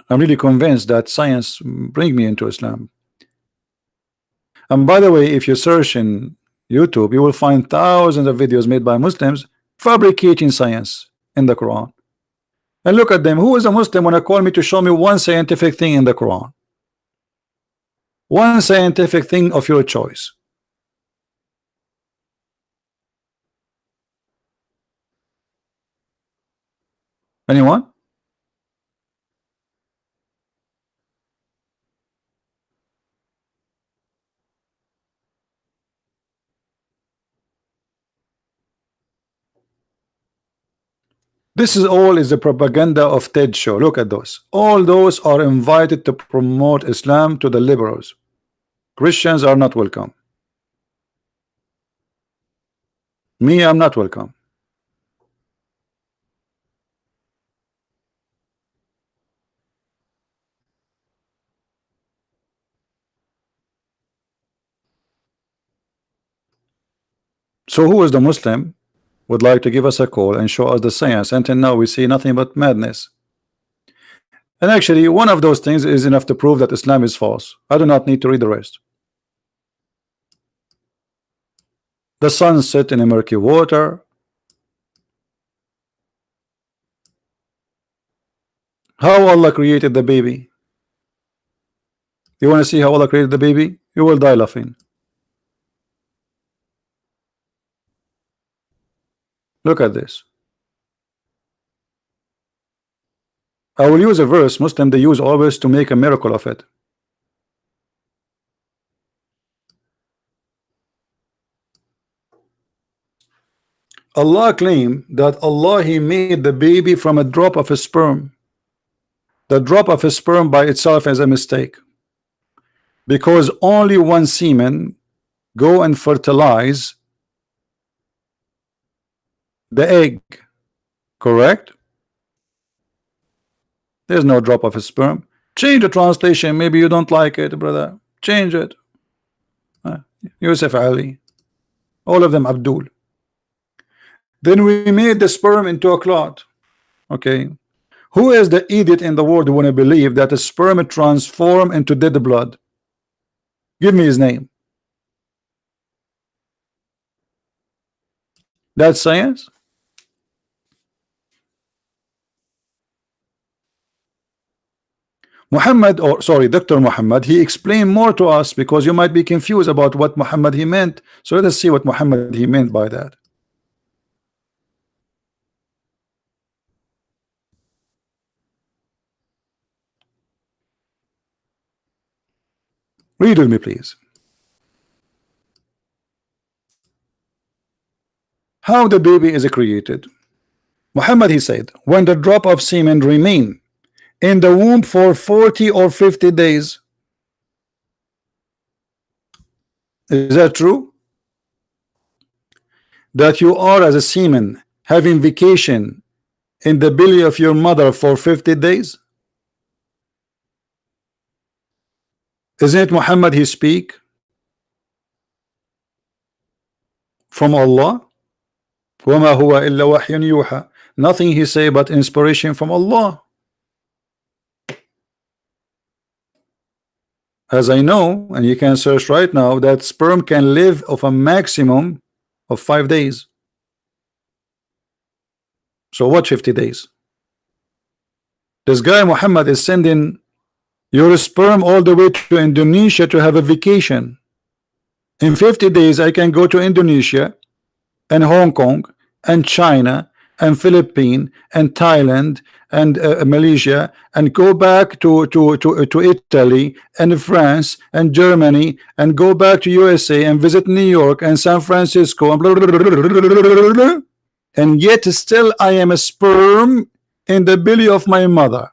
I'm really convinced that science bring me into Islam. And by the way, if you search in YouTube, you will find thousands of videos made by Muslims fabricating science in the Quran. And look at them. Who is a Muslim when I call me to show me one scientific thing in the Quran? One scientific thing of your choice. Anyone? This is all is the propaganda of TED show. Look at those. All those are invited to promote Islam to the liberals. Christians are not welcome. Me, I'm not welcome. So who is the Muslim would like to give us a call and show us the science? Until now we see nothing but madness. And actually one of those things is enough to prove that Islam is false. I do not need to read the rest. The sun set in a murky water. How Allah created the baby. You want to see how Allah created the baby? You will die laughing. Look at this. I will use a verse Muslim they use always to make a miracle of it. Allah claimed that Allah He made the baby from a drop of a sperm. The drop of a sperm by itself is a mistake, because only one semen go and fertilize the egg. Correct? There's no drop of a sperm. Change the translation. Maybe you don't like it, brother. Change it. Yusuf Ali, all of them Abdul. Then we made the sperm into a clot. Okay, who is the idiot in the world who want to believe that a sperm transform into dead blood? Give me his name. That's science. Muhammad, or sorry, Dr. Muhammad, he explained more to us, because you might be confused about what Muhammad he meant. So let us see what Muhammad he meant by that. Read with me, please. How the baby is created. Muhammad he said, when the drop of semen remain in the womb for 40 or 50 days. Is that true? That you are as a semen having vacation in the belly of your mother for 50 days? Isn't it Muhammad he speak from Allah? وَمَا هُوَ إِلَّا وَحْيٌ يُوحَى. Nothing he say but inspiration from Allah. as I know, and you can search right now, that sperm can live of a maximum of 5 days. So what 50 days? This guy Muhammad is sending your sperm all the way to Indonesia to have a vacation. In 50 days I can go to Indonesia and Hong Kong and China and Philippines and Thailand and Malaysia, and go back to Italy and France and Germany, and go back to USA and visit New York and San Francisco and blah, blah, blah, blah, blah, blah, and yet still I am a sperm in the belly of my mother.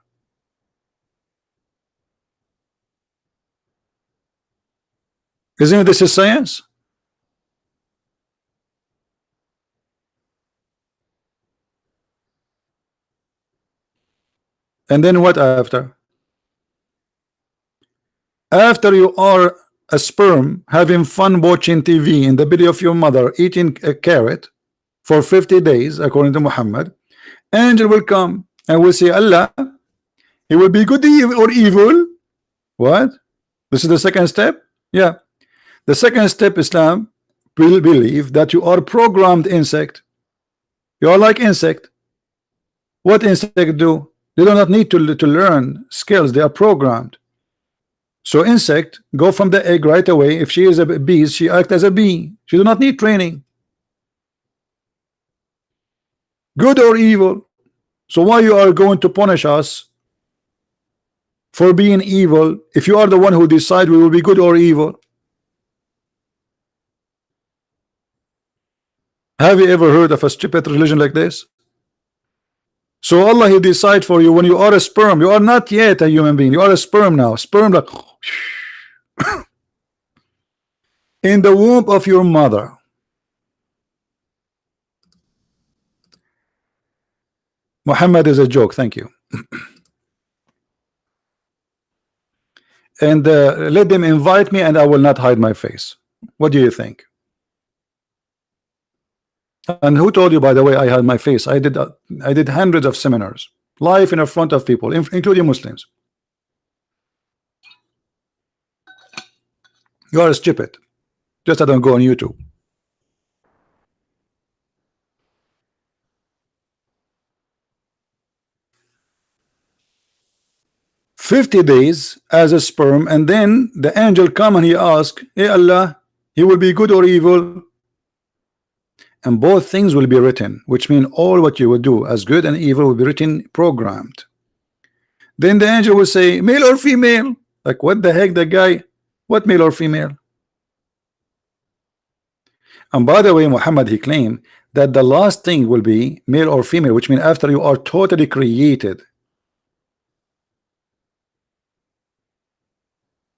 Isn't this a science? And then what after? After you are a sperm having fun watching TV in the belly of your mother, eating a carrot for 50 days, according to Muhammad, angel will come and will say, Allah, he will be good or evil. What? This is the second step? Yeah. The second step, Islam will believe that you are programmed insect. You are like insect. What insect do? They do not need to learn skills. They are programmed. So insect go from the egg right away. If she is a bee, she act as a bee. She do not need training. Good or evil. So why you are going to punish us for being evil if you are the one who decide we will be good or evil? Have you ever heard of a stupid religion like this? So Allah, he decide for you when you are a sperm. You are not yet a human being. You are a sperm now. Sperm like in the womb of your mother. Muhammad is a joke. Thank you. And let them invite me and I will not hide my face. What do you think? And who told you, by the way, I hide my face? I did hundreds of seminars live in front of people, including Muslims. You are stupid. Just I don't go on YouTube. "50 days as a sperm, and then the angel come and he ask, hey Allah, he will be good or evil? And both things will be written, which mean all what you will do as good and evil will be written, programmed. Then the angel will say, male or female? Like what the heck, the guy? What male or female? And by the way, Muhammad, he claimed that the last thing will be male or female, which means after you are totally created.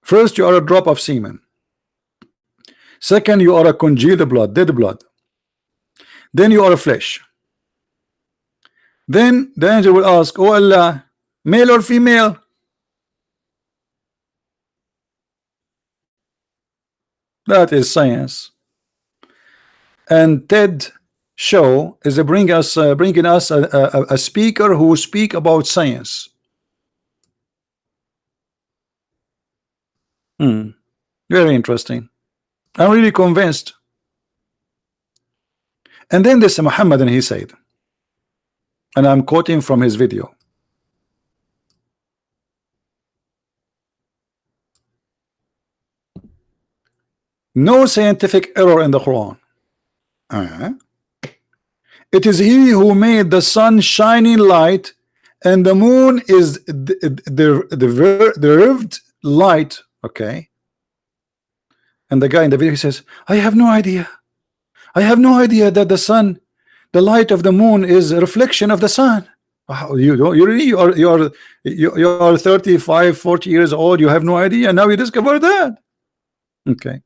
First, you are a drop of semen. Second, you are a congealed blood, dead blood. Then you are a flesh. Then the angel will ask, oh Allah, male or female? That is science. And TED show is bringing us a speaker who speak about science. Very interesting. I'm really convinced. And then this Muhammad, and he said, and I'm quoting from his video, no scientific error in the Quran. It is he who made the sun shining light and the moon is the rived light. Okay. And the guy in the video, he says, I have no idea. I have no idea that the sun, the light of the moon is a reflection of the sun. You don't, you really, you are 35, 40 years old. You have no idea. Now you discover that. Okay.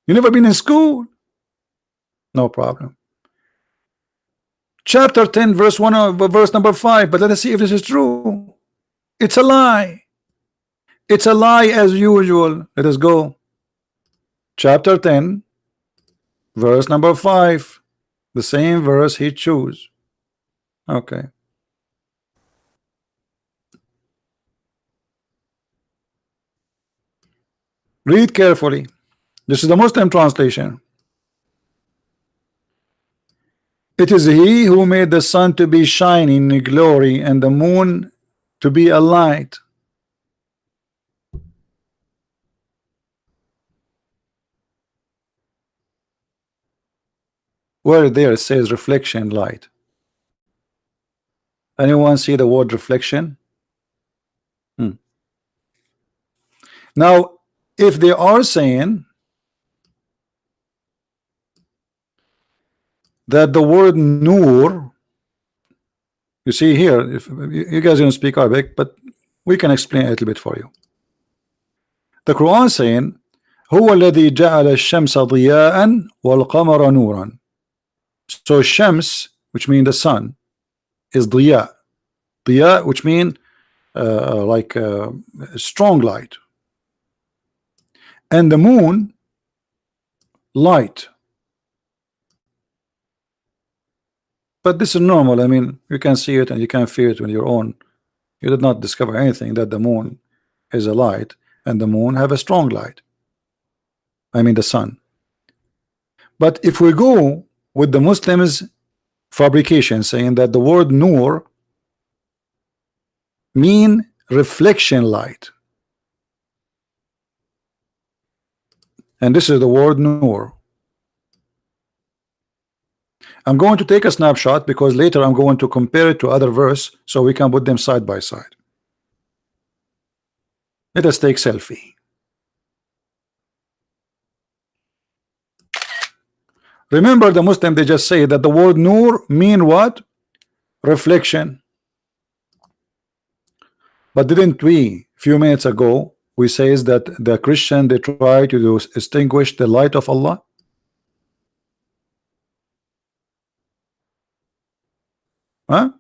You never been in school. No problem. Chapter 10, verse 1, verse number 5. But let us see if this is true. It's a lie. It's a lie as usual. Let us go. Chapter 10, verse number 5. The same verse he chose. Okay. Read carefully. This is the Muslim translation. It is he who made the sun to be shining in glory and the moon to be a light. Where there it says reflection light. Anyone see the word reflection? Now, if they are saying that the word nur, you see here, if you guys don't speak Arabic, but we can explain a little bit for you. The Quran saying, هو الذي جعل الشمس ضياء والقمر نورا. So Shams, which means the sun, is diya. Diya, which means like strong light, and the moon, light. But this is normal. I mean, you can see it and you can feel it with your own. You did not discover anything that the moon is a light and the moon have a strong light. I mean the sun. But if we go with the Muslims fabrication saying that the word nur mean reflection light, and this is the word nur. I'm going to take a snapshot because later I'm going to compare it to other verse so we can put them side by side. Let us take selfie. Remember, the Muslim, they just say that the word nur mean what? Reflection. But didn't we a few minutes ago we says that the Christian, they try to distinguish the light of Allah? Huh?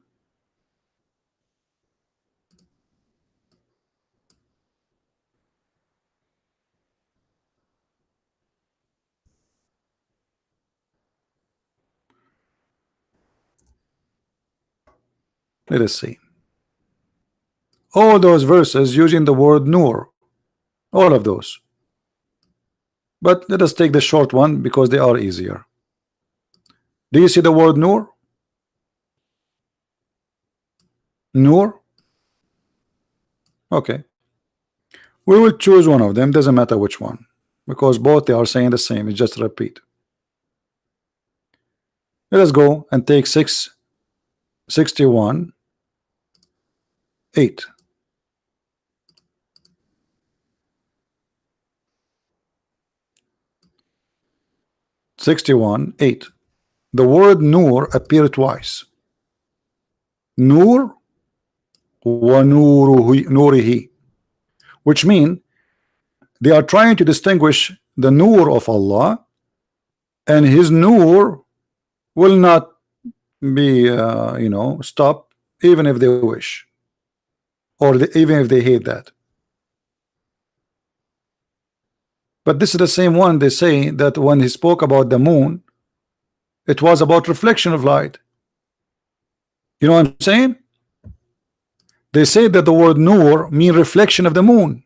Let us see. All those verses using the word nur, all of those. But let us take the short one because they are easier. Do you see the word nur? Nur? Okay. We will choose one of them, doesn't matter which one, because both they are saying the same, it's just repeat. Let us go and take 661 8. The word nur appeared twice. Nur wa nurihi, which mean they are trying to distinguish the nur of Allah, and his nur will not be stop even if they wish, or even if they hate that. But this is the same one they say that when he spoke about the moon, it was about reflection of light. You know what I'm saying? They say that the word nur mean reflection of the moon.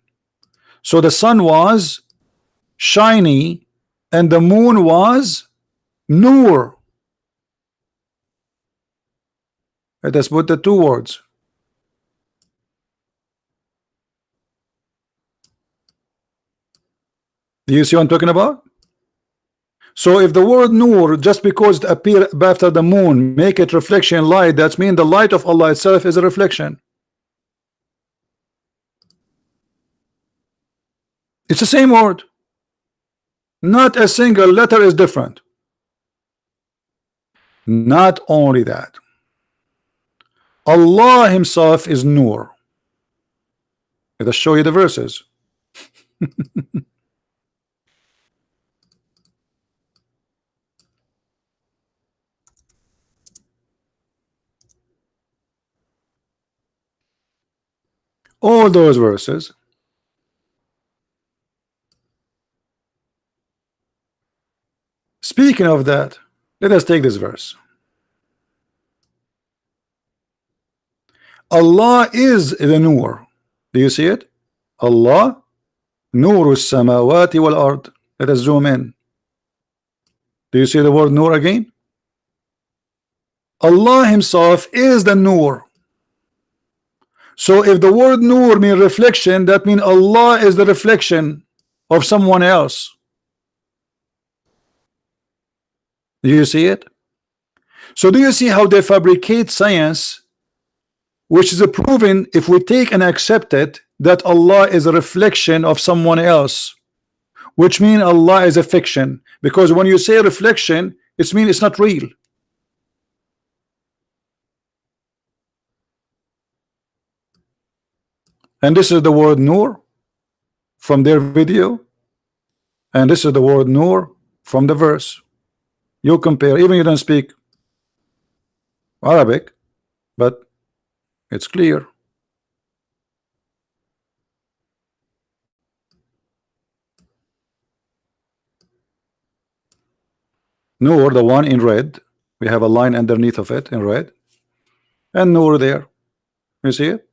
So the sun was shiny and the moon was nur. Let us put the two words. Do you see what I'm talking about? So if the word nur, just because it appear after the moon, make it reflection light, that means the light of Allah itself is a reflection. It's the same word. Not a single letter is different. Not only that, Allah himself is nur. Let us show you the verses. All those verses. Speaking of that, let us take this verse. Allah is the nur. Do you see it? Allah نور السماوات والأرض. Let us zoom in. Do you see the word Nur again? Allah himself is the Nur. So if the word Nur means reflection, that means Allah is the reflection of someone else. Do you see it? So do you see how they fabricate science, which is proven if we take and accept it, that Allah is a reflection of someone else, which means Allah is a fiction, because when you say reflection, it means it's not real. And this is the word Nur from their video, and this is the word Nur from the verse. You compare, even you don't speak Arabic, but it's clear. Nur, the one in red, we have a line underneath of it in red, and Nur there. You see it?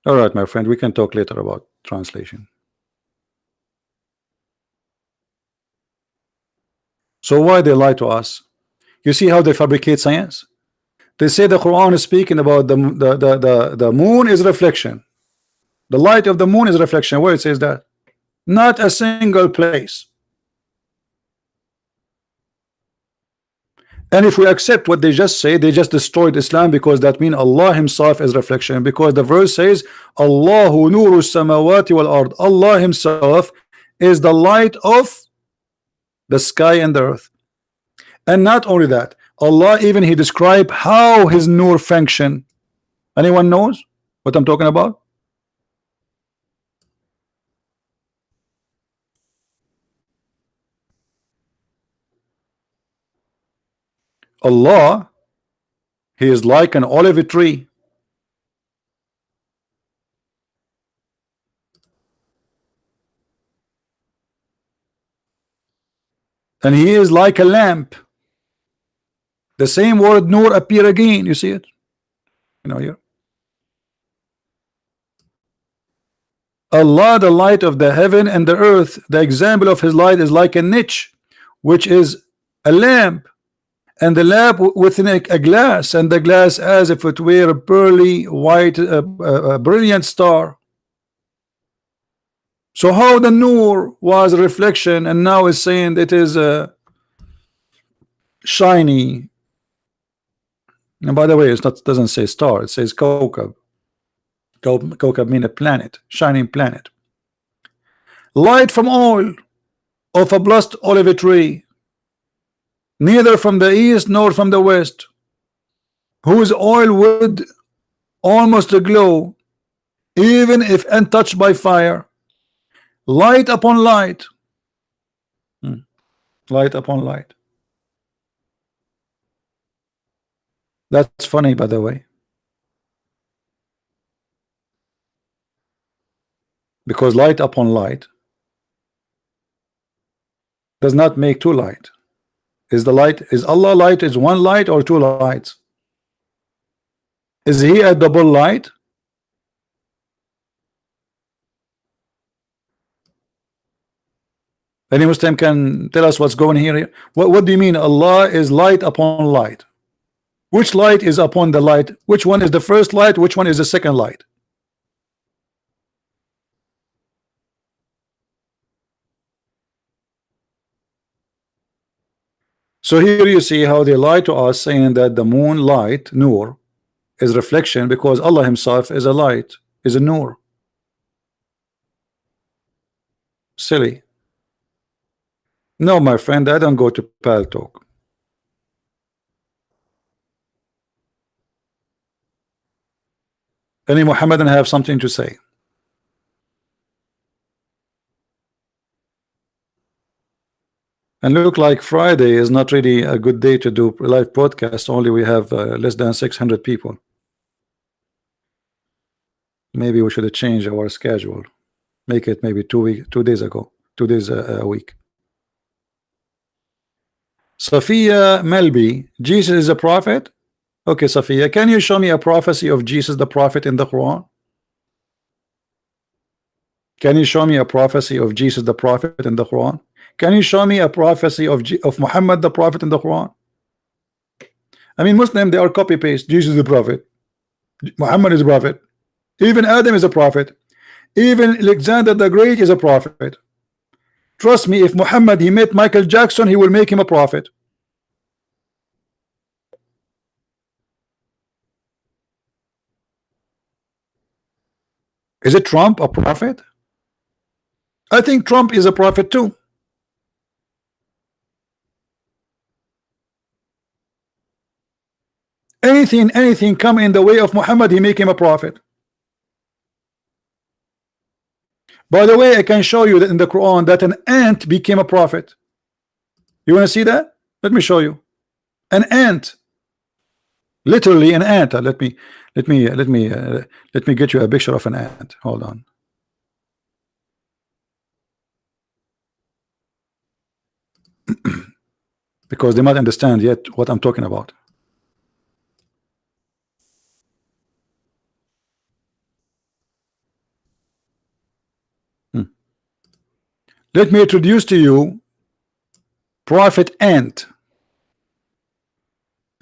All right, my friend, we can talk later about translation. So why they lie to us? You see how they fabricate science? They say the Quran is speaking about the moon is reflection. The light of the moon is reflection. Where it says that? Not a single place. And if we accept what they just say, they just destroyed Islam, because that means Allah himself is reflection, because the verse says Allahu nuru samawati wal ard. Allah himself is the light of the sky and the earth. And not only that, Allah even he described how his nur function. Anyone knows what I'm talking about? Allah, he is like an olive tree. And he is like a lamp. The same word nur appear again. You see it? You know here. Allah, the light of the heaven and the earth. The example of his light is like a niche, which is a lamp, and the lamp within a glass, and the glass as if it were a pearly white brilliant star. So how the nur was a reflection, and now is saying it is shiny. And by the way, it's not, doesn't say star, it says kawkab. Kawkab mean a planet, shining planet. Light from oil of a blessed olive tree, neither from the east nor from the west, whose oil would almost glow, even if untouched by fire. Light upon light. Light upon light. That's funny, by the way, because light upon light does not make two light. Is the light, is Allah light, is one light or two lights? Is he a double light? Any Muslim can tell us what's going here? What do you mean Allah is light upon light? Which light is upon the light? Which one is the first light? Which one is the second light? So here you see how they lie to us, saying that the moon light, nur, is reflection, because Allah himself is a light, is a nur. Silly. No, my friend, I don't go to Pal Talk. Any Mohammedan have something to say? And look like Friday is not really a good day to do live broadcast. Only we have less than 600 people. Maybe we should change our schedule. Make it maybe 2 days a week. Sophia Melby, Jesus is a prophet. Okay, Sophia, can you show me a prophecy of Jesus the prophet in the Quran? Can you show me a prophecy of Jesus the prophet in the Quran? Can you show me a prophecy of Muhammad the prophet in the Quran? I mean, Muslim, they are copy paste. Jesus is the prophet, Muhammad is a prophet, even Adam is a prophet, even Alexander the Great is a prophet. Trust me, if Muhammad he met Michael Jackson, he will make him a prophet. Is it Trump a prophet? I think Trump is a prophet too. Anything come in the way of Muhammad, he make him a prophet. By the way, I can show you that in the Quran that an ant became a prophet. You want to see that? Let me show you. An ant, literally an ant. Let me get you a picture of an ant. Hold on. Because they might understand yet what I'm talking about. Let me introduce to you prophet ant.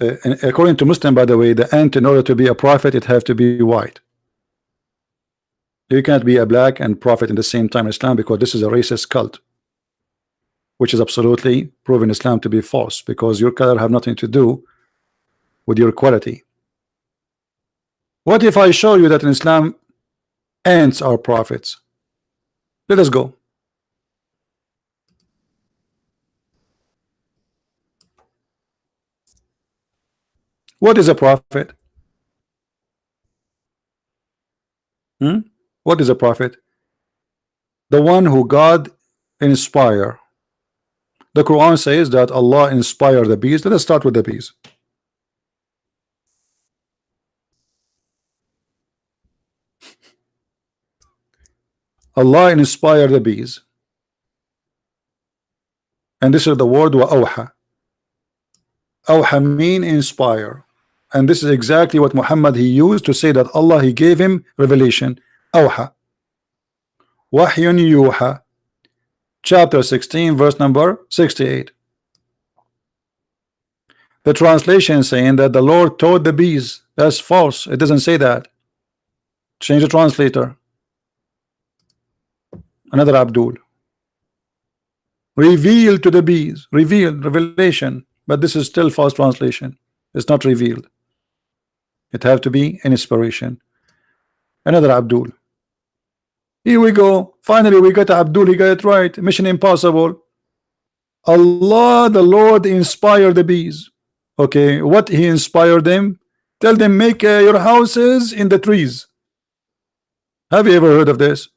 And according to Muslim, by the way, the ant, in order to be a prophet, it has to be white. You can't be a black and prophet in the same time in Islam, because this is a racist cult, which is absolutely proven Islam to be false, because your color have nothing to do with your quality. What if I show you that in Islam ants are prophets? Let us go. What is a prophet? What is a prophet? The one who God inspire. The Quran says that Allah inspired the bees. Let us start with the bees. Allah inspired the bees. And this is the word wa'awha. Awha mean inspire. And this is exactly what Muhammad he used to say that Allah he gave him revelation. Awha. Wahyun yuha. Chapter 16 verse number 68. The translation saying that the Lord taught the bees. That's false. It doesn't say that. Change the translator. Another Abdul. Revealed to the bees. Revealed, revelation. But this is still false translation. It's not revealed. It have to be an inspiration. Another Abdul. Here we go. Finally we got Abdul. He got it right. Mission impossible. Allah the Lord inspired the bees. Okay, what he inspired them? Tell them make your houses in the trees. Have you ever heard of this?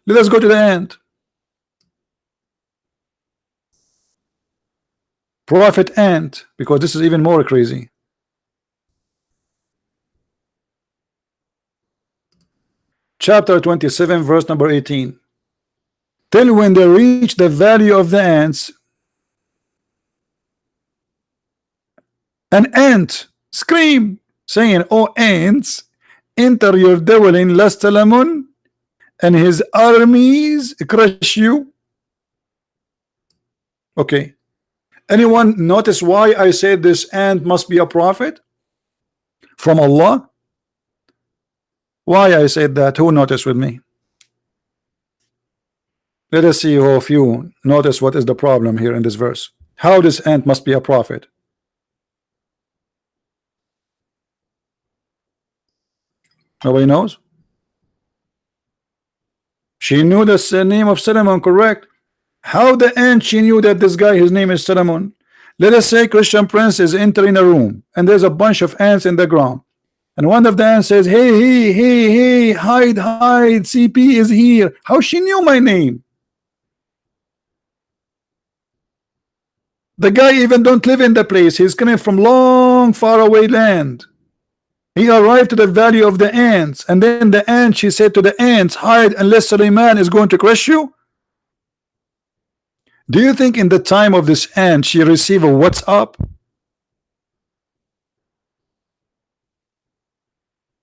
Let us go to the ant. Prophet ant, because this is even more crazy. Chapter 27 verse number 18. Till when they reach the valley of the ants, an ant scream saying, "Oh ants, enter your dwelling lest Solomon and his armies crush you." Okay, anyone notice why I said this ant must be a prophet from Allah? Why I said that? Who noticed with me? Let us see who of you notice what is the problem here in this verse. How this ant must be a prophet? Nobody knows? She knew the name of Solomon, correct? How the ant she knew that this guy, his name is Solomon? Let us say Christian Prince is entering a room and there's a bunch of ants in the ground. And one of the ants says, hey, hide, CP is here. How she knew my name? The guy even don't live in the place. He's coming from long, far away land. He arrived to the valley of the ants, and then the ant, she said to the ants, hide unless Suleiman is going to crush you. Do you think in the time of this ant she received a what's up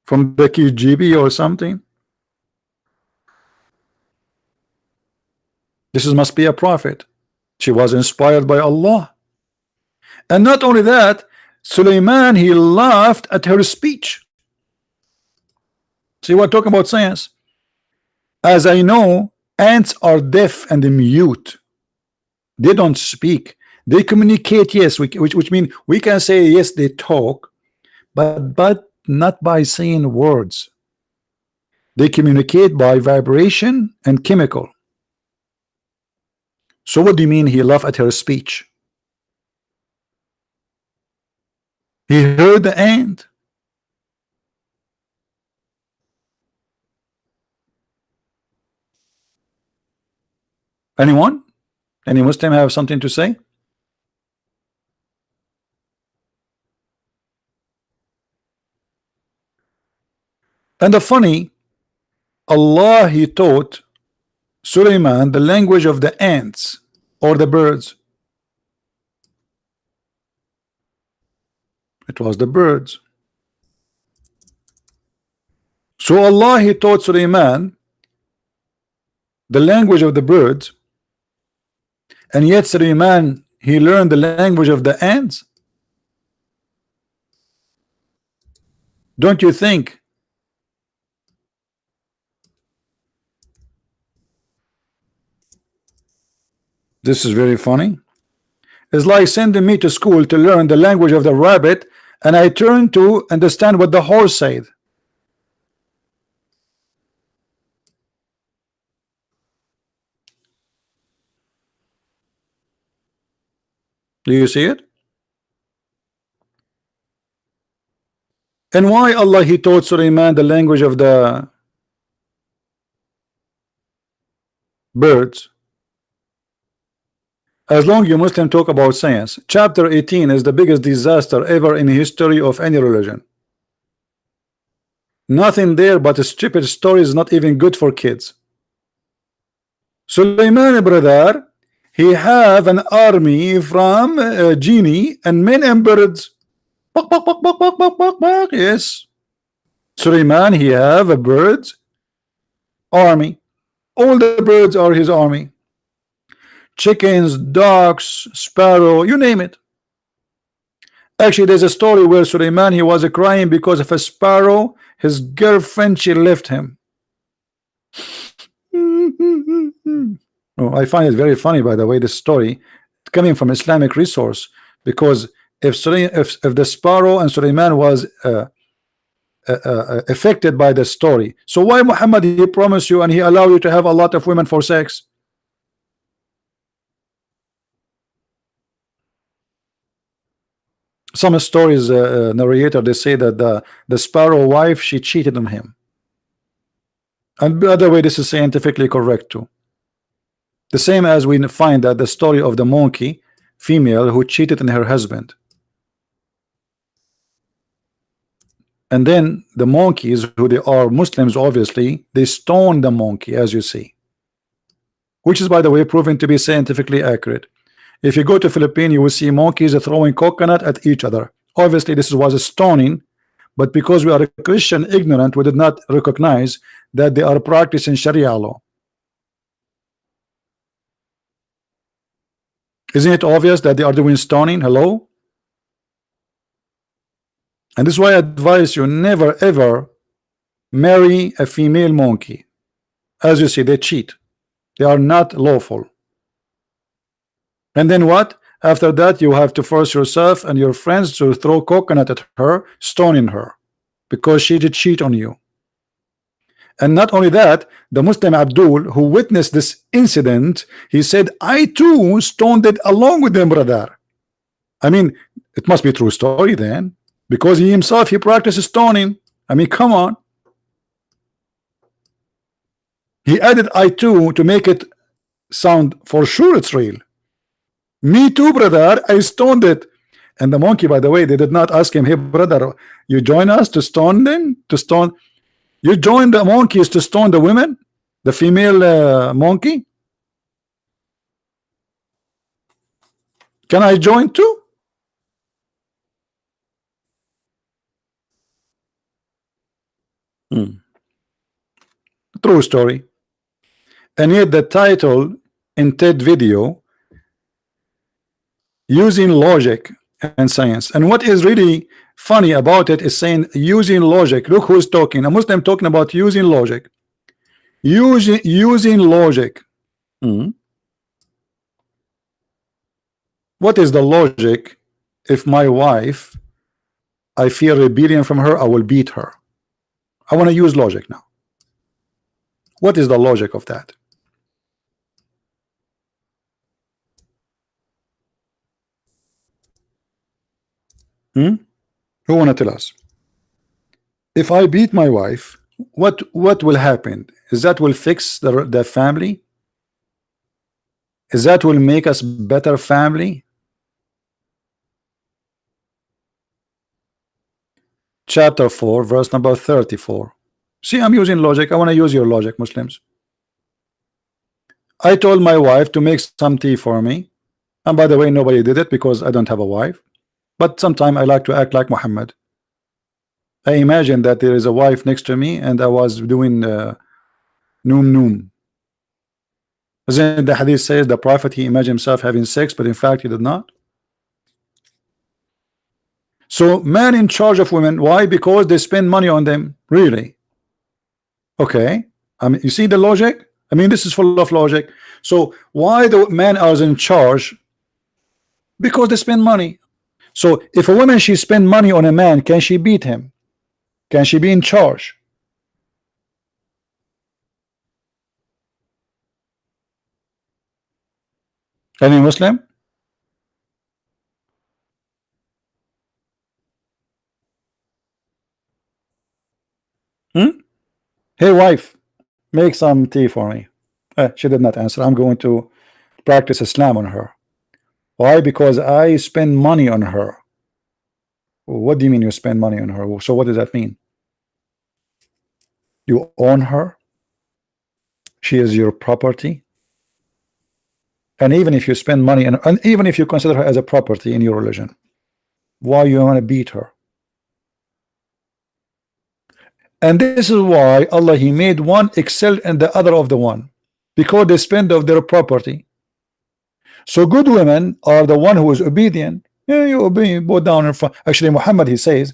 from the KGB or something? Must be a prophet. She was inspired by Allah. And not only that, Suleiman, he laughed at her speech. See, we're talking about science. As I know, ants are deaf and mute. They don't speak. They communicate, yes, which means we can say yes, they talk, but not by saying words. They communicate by vibration and chemical. So what do you mean he laughed at her speech? He heard the ant. Anyone? Any Muslim have something to say? And the funny, Allah, he taught Suleiman the language of the ants or the birds. It was the birds. So Allah, he taught Suleiman the language of the birds, and yet Suleiman, he learned the language of the ants. Don't you think this is very funny? It's like sending me to school to learn the language of the rabbit, and I turn to understand what the horse said. Do you see it? And why Allah, he taught Suleiman the language of the birds? As long you Muslim talk about science, chapter 18 is the biggest disaster ever in history of any religion. Nothing there but a stupid stories, not even good for kids. Suleiman, brother, he have an army from genie and men and birds. Bak, bak, bak, bak, bak, bak, bak, bak. Yes, Suleiman, he have a birds army. All the birds are his army. Chickens, ducks, sparrow, you name it. Actually, there's a story where Suleiman, he was crying because of a sparrow. His girlfriend, she left him. Oh, I find it very funny, by the way, this story coming from Islamic resource, because if the sparrow and Suleiman was affected by the story, so why Muhammad, he promised you and he allowed you to have a lot of women for sex? Some stories narrator, they say that the sparrow wife, she cheated on him. And by the way, this is scientifically correct too. The same as we find that the story of the monkey female who cheated on her husband. And then the monkeys, who they are Muslims, obviously, they stone the monkey, as you see. Which is, by the way, proven to be scientifically accurate. If you go to Philippines, you will see monkeys throwing coconut at each other. Obviously, this was a stoning, but because we are a Christian ignorant, we did not recognize that they are practicing Sharia law. Isn't it obvious that they are doing stoning? Hello? And this is why I advise you never ever marry a female monkey. As you see, they cheat. They are not lawful. And then what? After that, you have to force yourself and your friends to throw coconut at her, stoning her, because she did cheat on you. And not only that, the Muslim Abdul, who witnessed this incident, he said, I too stoned it along with them, brother. I mean, it must be a true story then, because he himself, he practices stoning. I mean, come on. He added I too to make it sound for sure it's real. Me too, brother, I stoned it. And the monkey, by the way, they did not ask him, hey brother, you join us to stone them? To stone? You join the monkeys to stone the women, the female monkey? Can I join too? True story. And yet the title in TED video, using logic and science. And what is really funny about it is saying using logic. Look who's talking. A Muslim talking about using logic. Using logic. What is the logic? If my wife, I fear rebellion from her, I will beat her. I want to use logic now. What is the logic of that? Who want to tell us? If I beat my wife, what will happen? Is that will fix the family? Is that will make us better family? Chapter 4, verse number 34. See, I'm using logic. I want to use your logic, Muslims. I told my wife to make some tea for me, and by the way, nobody did it because I don't have a wife. But sometimes I like to act like Muhammad. I imagine that there is a wife next to me and I was doing noom noom. Then the hadith says the prophet, he imagined himself having sex, but in fact he did not. So man in charge of women, why? Because they spend money on them. Really? Okay. I mean, you see the logic? I mean, this is full of logic. So why the men are in charge? Because they spend money. So if a woman, she spend money on a man, can she beat him? Can she be in charge? Any Muslim? Hey wife, make some tea for me. She did not answer. I'm going to practice Islam on her. Why? Because I spend money on her. What do you mean you spend money on her? So what does that mean? You own her? She is your property? And even if you spend money and even if you consider her as a property in your religion, why you want to beat her? And this is why Allah, he made one excel and the other of the one, because they spend of their property. So good women are the one who is obedient. Yeah, you obey, bow down in front. Actually, Muhammad, he says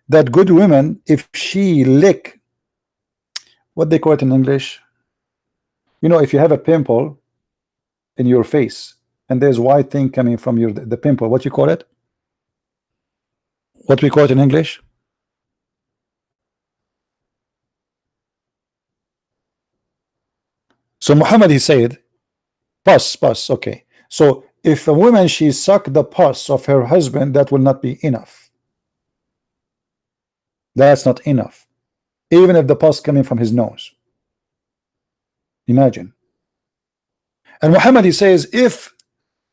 that good women, if she lick, what they call it in English, you know, if you have a pimple in your face and there's white thing coming from your the pimple, what you call it? What we call it in English? So Muhammad, he said pus, okay. So if a woman, she sucked the pus of her husband, that will not be enough. That's not enough. Even if the pus coming from his nose. Imagine. And Muhammad, he says, if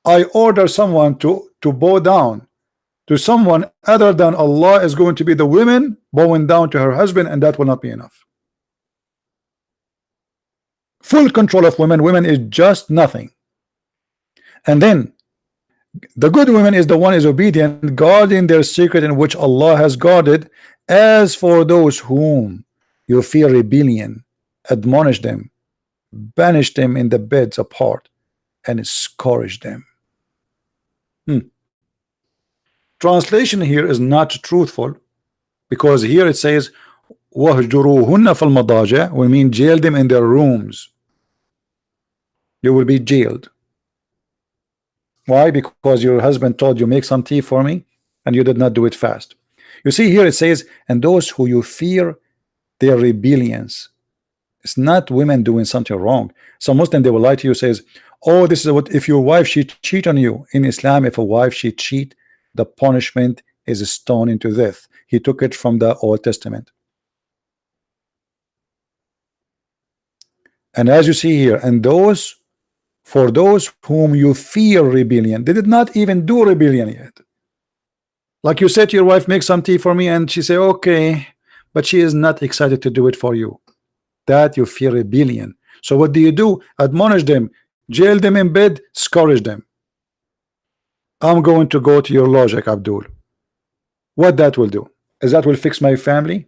I order someone to bow down to someone other than Allah, is going to be the women bowing down to her husband, and that will not be enough. Full control of women. Women is just nothing. And then the good woman is the one is obedient, guarding their secret in which Allah has guarded. As for those whom you fear rebellion, admonish them, banish them in the beds apart, and scourge them. Translation here is not truthful, because here it says وَهْجُرُوهُنَّ فِي الْمَضَاجِعِ, we mean jail them in their rooms. You will be jailed. Why? Because your husband told you make some tea for me and you did not do it fast. You see here it says, and those who you fear their rebellions. It's not women doing something wrong. Some Muslim, they will lie to you, says, oh, this is what, if your wife, she cheat on you. In Islam, if a wife, she cheat, the punishment is a stone into death. He took it from the Old Testament. And as you see here, and those, for those whom you fear rebellion, they did not even do rebellion yet. Like you said to your wife, make some tea for me, and she say okay, but she is not excited to do it for you. That you fear rebellion. So what do? Admonish them, jail them in bed, scourge them. I'm going to go to your logic, Abdul. What that will do is that will fix my family.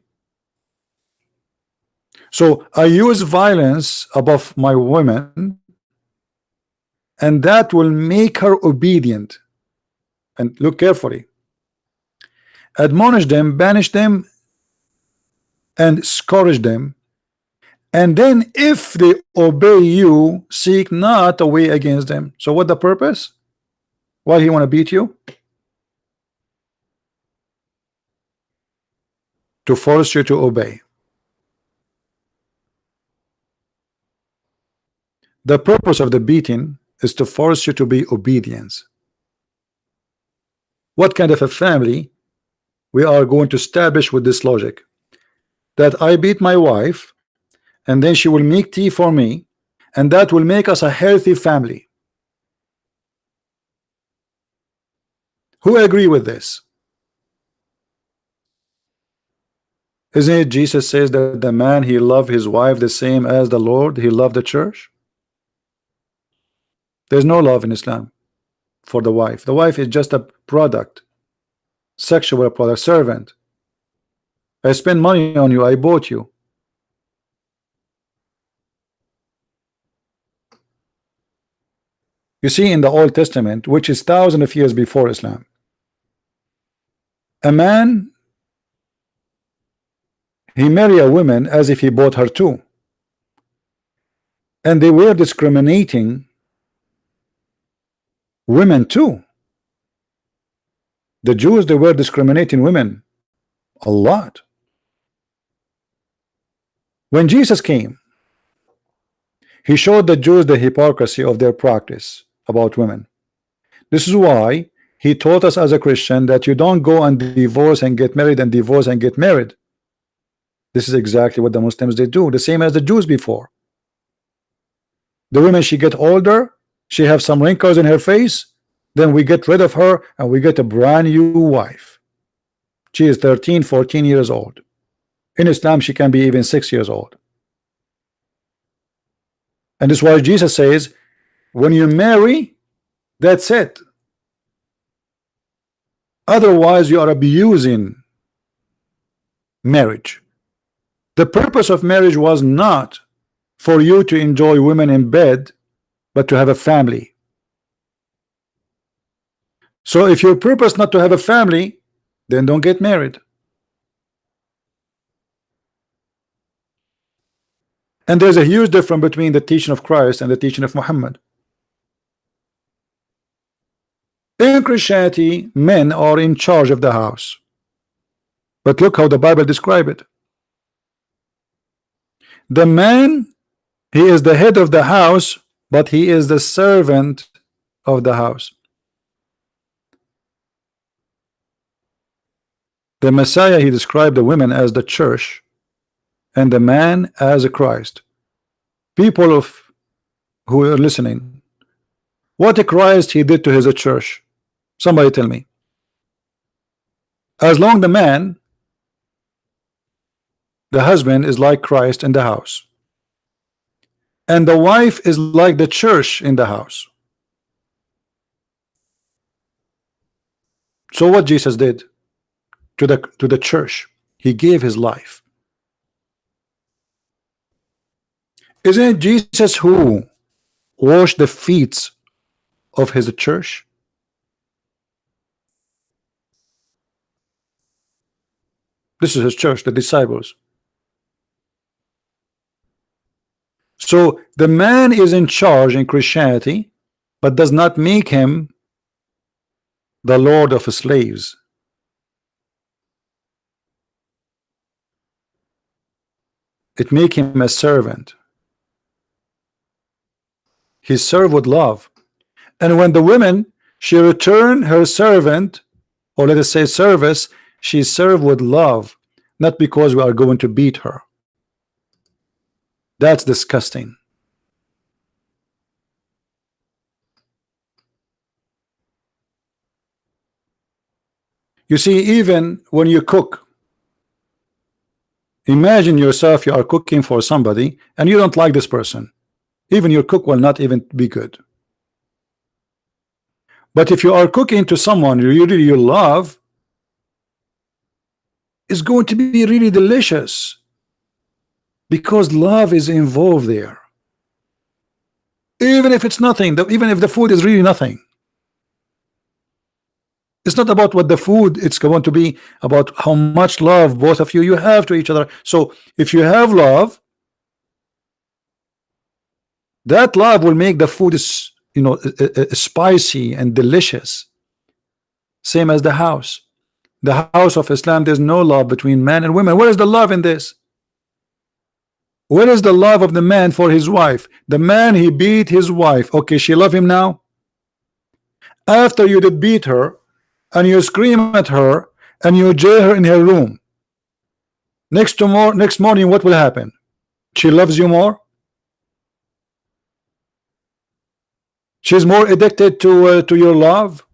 So I use violence above my women, and that will make her obedient. And look carefully. Admonish them, banish them, and scourge them. And then if they obey you, seek not a way against them. So what the purpose? Why he want to beat you? To force you to obey. The purpose of the beating is to force you to be obedience. What kind of a family we are going to establish with this logic? That I beat my wife, and then she will make tea for me, and that will make us a healthy family. Who agree with this? Isn't it Jesus says that the man he loved his wife the same as the Lord he loved the church? There's no love in Islam for the wife. The wife is just a product, sexual product, servant. I spend money on you, I bought you. You see, in the Old Testament, which is thousands of years before Islam, a man, he married a woman as if he bought her too, and they were discriminating women too. The Jews, they were discriminating women a lot. When Jesus came, he showed the Jews the hypocrisy of their practice about women. This is why he taught us as a Christian that you don't go and divorce and get married and divorce and get married. This is exactly what the Muslims they do, the same as the Jews before. The women, she get older, she have some wrinkles in her face, then we get rid of her and we get a brand new wife. She is 13, 14 years old. In Islam, she can be even 6 years old. And this is why Jesus says, when you marry, that's it. Otherwise, you are abusing marriage. The purpose of marriage was not for you to enjoy women in bed, but to have a family. So if your purpose not to have a family, then don't get married. And there's a huge difference between the teaching of Christ and the teaching of Muhammad. In Christianity, men are in charge of the house. But look how the Bible describes it. The man, he is the head of the house, but he is the servant of the house. The Messiah, he described the women as the church and the man as a Christ. People of who are listening, what a Christ he did to his church? Somebody tell me. As long the man, the husband is like Christ in the house, and the wife is like the church in the house. So what Jesus did to the church, he gave his life. Isn't it Jesus who washed the feet of his church? This is his church, the disciples. So the man is in charge in Christianity, but does not make him the lord of slaves. It make him a servant. He served with love. And when the woman, she returned her servant, or let us say service, she served with love, not because we are going to beat her. That's disgusting. You see, even when you cook, imagine yourself, you are cooking for somebody and you don't like this person. Even your cook will not even be good. But if you are cooking to someone you love, it's going to be really delicious because love is involved there. Even if it's nothing, even if the food is really nothing. It's not about what the food, it's going to be about how much love both of you have to each other. So if you have love, that love will make the food is, you know, spicy and delicious. Same as the house. The house of Islam, there's no love between man and women. Where is the love in this? Where is the love of the man for his wife? The man, he beat his wife. Okay, she love him now. After you did beat her and you scream at her and you jail her in her room, next morning what will happen? She loves you more. She's more addicted to your love.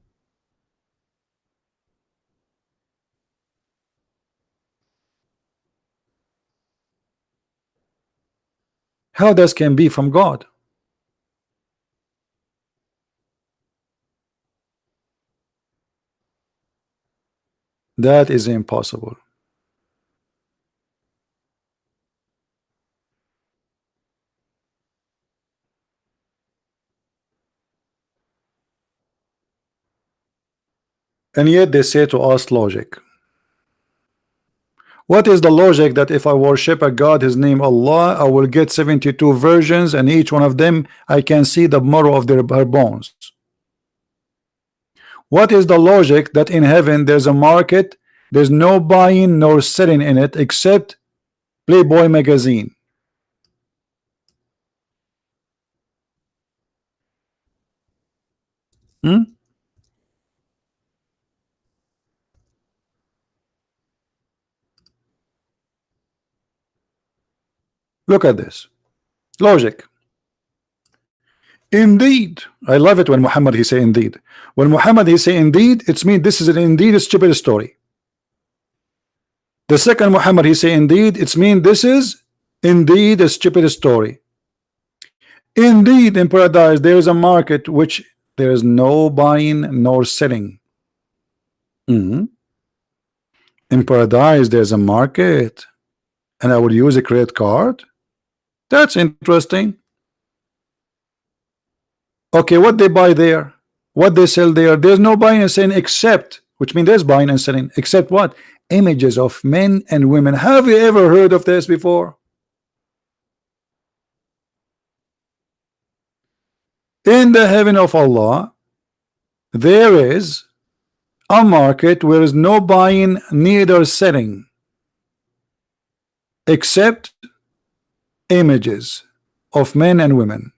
How this can be from God? That is impossible. And yet they say to us logic. What is the logic that if I worship a God, his name Allah, I will get 72 versions and each one of them I can see the marrow of her bones? What is the logic that in heaven there's a market, there's no buying nor selling in it except Playboy magazine? Look at this logic. Indeed, I love it when Muhammad he say indeed. When Muhammad he say indeed, it's mean this is an indeed a stupid story. The second Muhammad he say indeed, it's mean this is indeed a stupid story. Indeed, in paradise there is a market which there is no buying nor selling. In paradise there's a market and I will use a credit card. That's interesting. Okay, what they buy there, what they sell there, there's no buying and selling except, which means there's buying and selling except what? Images of men and women. Have you ever heard of this before? In the heaven of Allah there is a market where is no buying neither selling except images of men and women.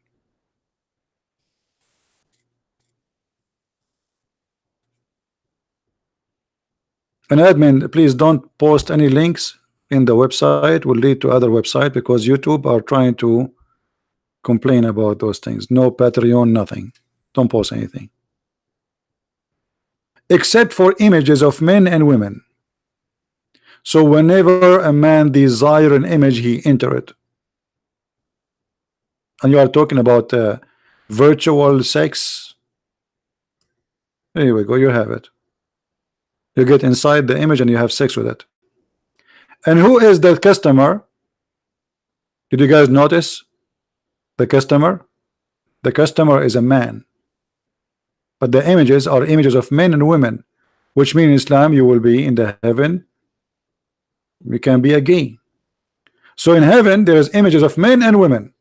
And admin, please don't post any links in the website, will lead to other website because YouTube are trying to complain about those things. No Patreon, nothing. Don't post anything except for images of men and women. So whenever a man desire an image, he enter it. And you are talking about virtual sex. Here we go, you have it. You get inside the image and you have sex with it. And who is the customer? Did you guys notice the customer? The customer is a man, but the images are images of men and women, which means in Islam you will be in the heaven, you can be a gay. So in heaven there is images of men and women,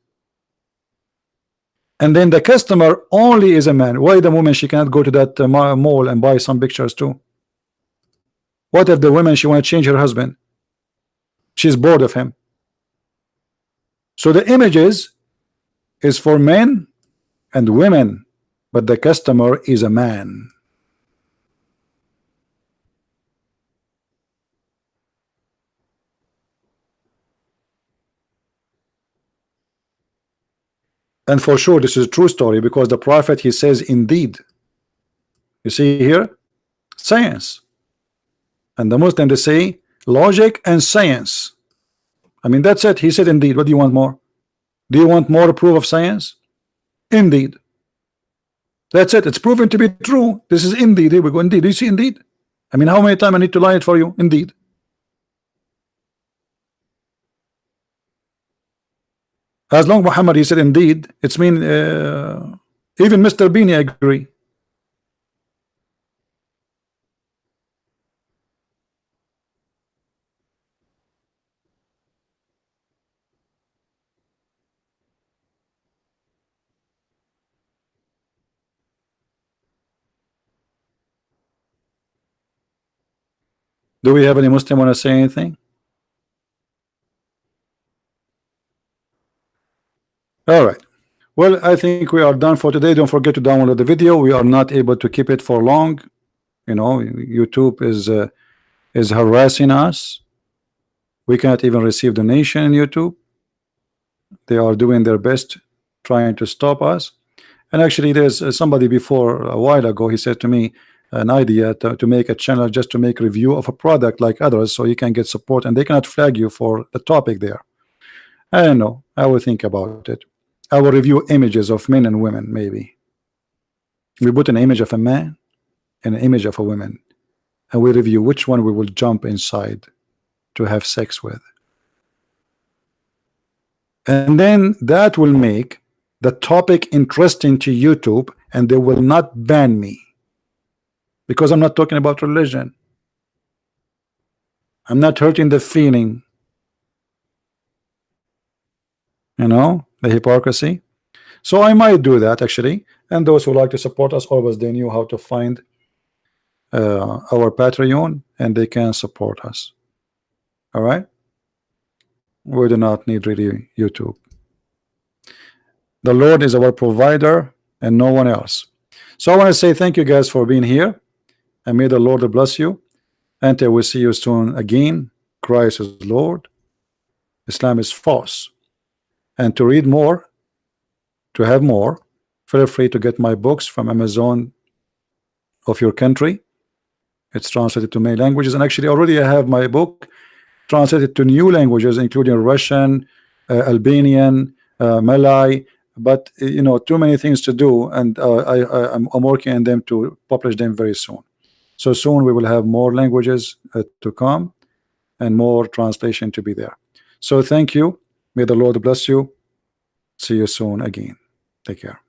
and then the customer only is a man. Why the woman she cannot go to that mall and buy some pictures too? What if the woman she want to change her husband? She's bored of him. So the images is for men and women, but the customer is a man. And for sure this is a true story because the prophet he says indeed. You see here science, and the Muslim they say logic and science. I mean that's it. He said indeed. What do you want more? Do you want more proof of science? Indeed. That's it. It's proven to be true. This is indeed. Here we go. Indeed. Do you see indeed? I mean, how many times I need to lie it for you? Indeed. As long Muhammad he said indeed, it's mean even Mr. Beanie agree. Do we have any Muslim want to say anything? All right. Well, I think we are done for today. Don't forget to download the video. We are not able to keep it for long. You know, YouTube is harassing us. We cannot even receive donation in YouTube. They are doing their best trying to stop us. And actually, there's somebody before a while ago. He said to me an idea to make a channel just to make review of a product like others, so you can get support and they cannot flag you for the topic there. I don't know. I will think about it. I will review images of men and women. Maybe we put an image of a man and an image of a woman, and we review which one we will jump inside to have sex with, and then that will make the topic interesting to YouTube, and they will not ban me because I'm not talking about religion. I'm not hurting the feeling, you know, the hypocrisy. So I might do that actually, and those who like to support us, always they knew how to find our Patreon, and they can support us. All right, we do not need really YouTube. The Lord is our provider and no one else. So I want to say thank you guys for being here, and may the Lord bless you. Until we see you soon again. Christ is Lord, Islam is false. And to read more, to have more, feel free to get my books from Amazon of your country. It's translated to many languages, and actually already I have my book translated to new languages, including Russian, Albanian, Malay. But you know, too many things to do, and I'm working on them to publish them very soon. So soon we will have more languages to come, and more translation to be there. So thank you. May the Lord bless you. See you soon again. Take care.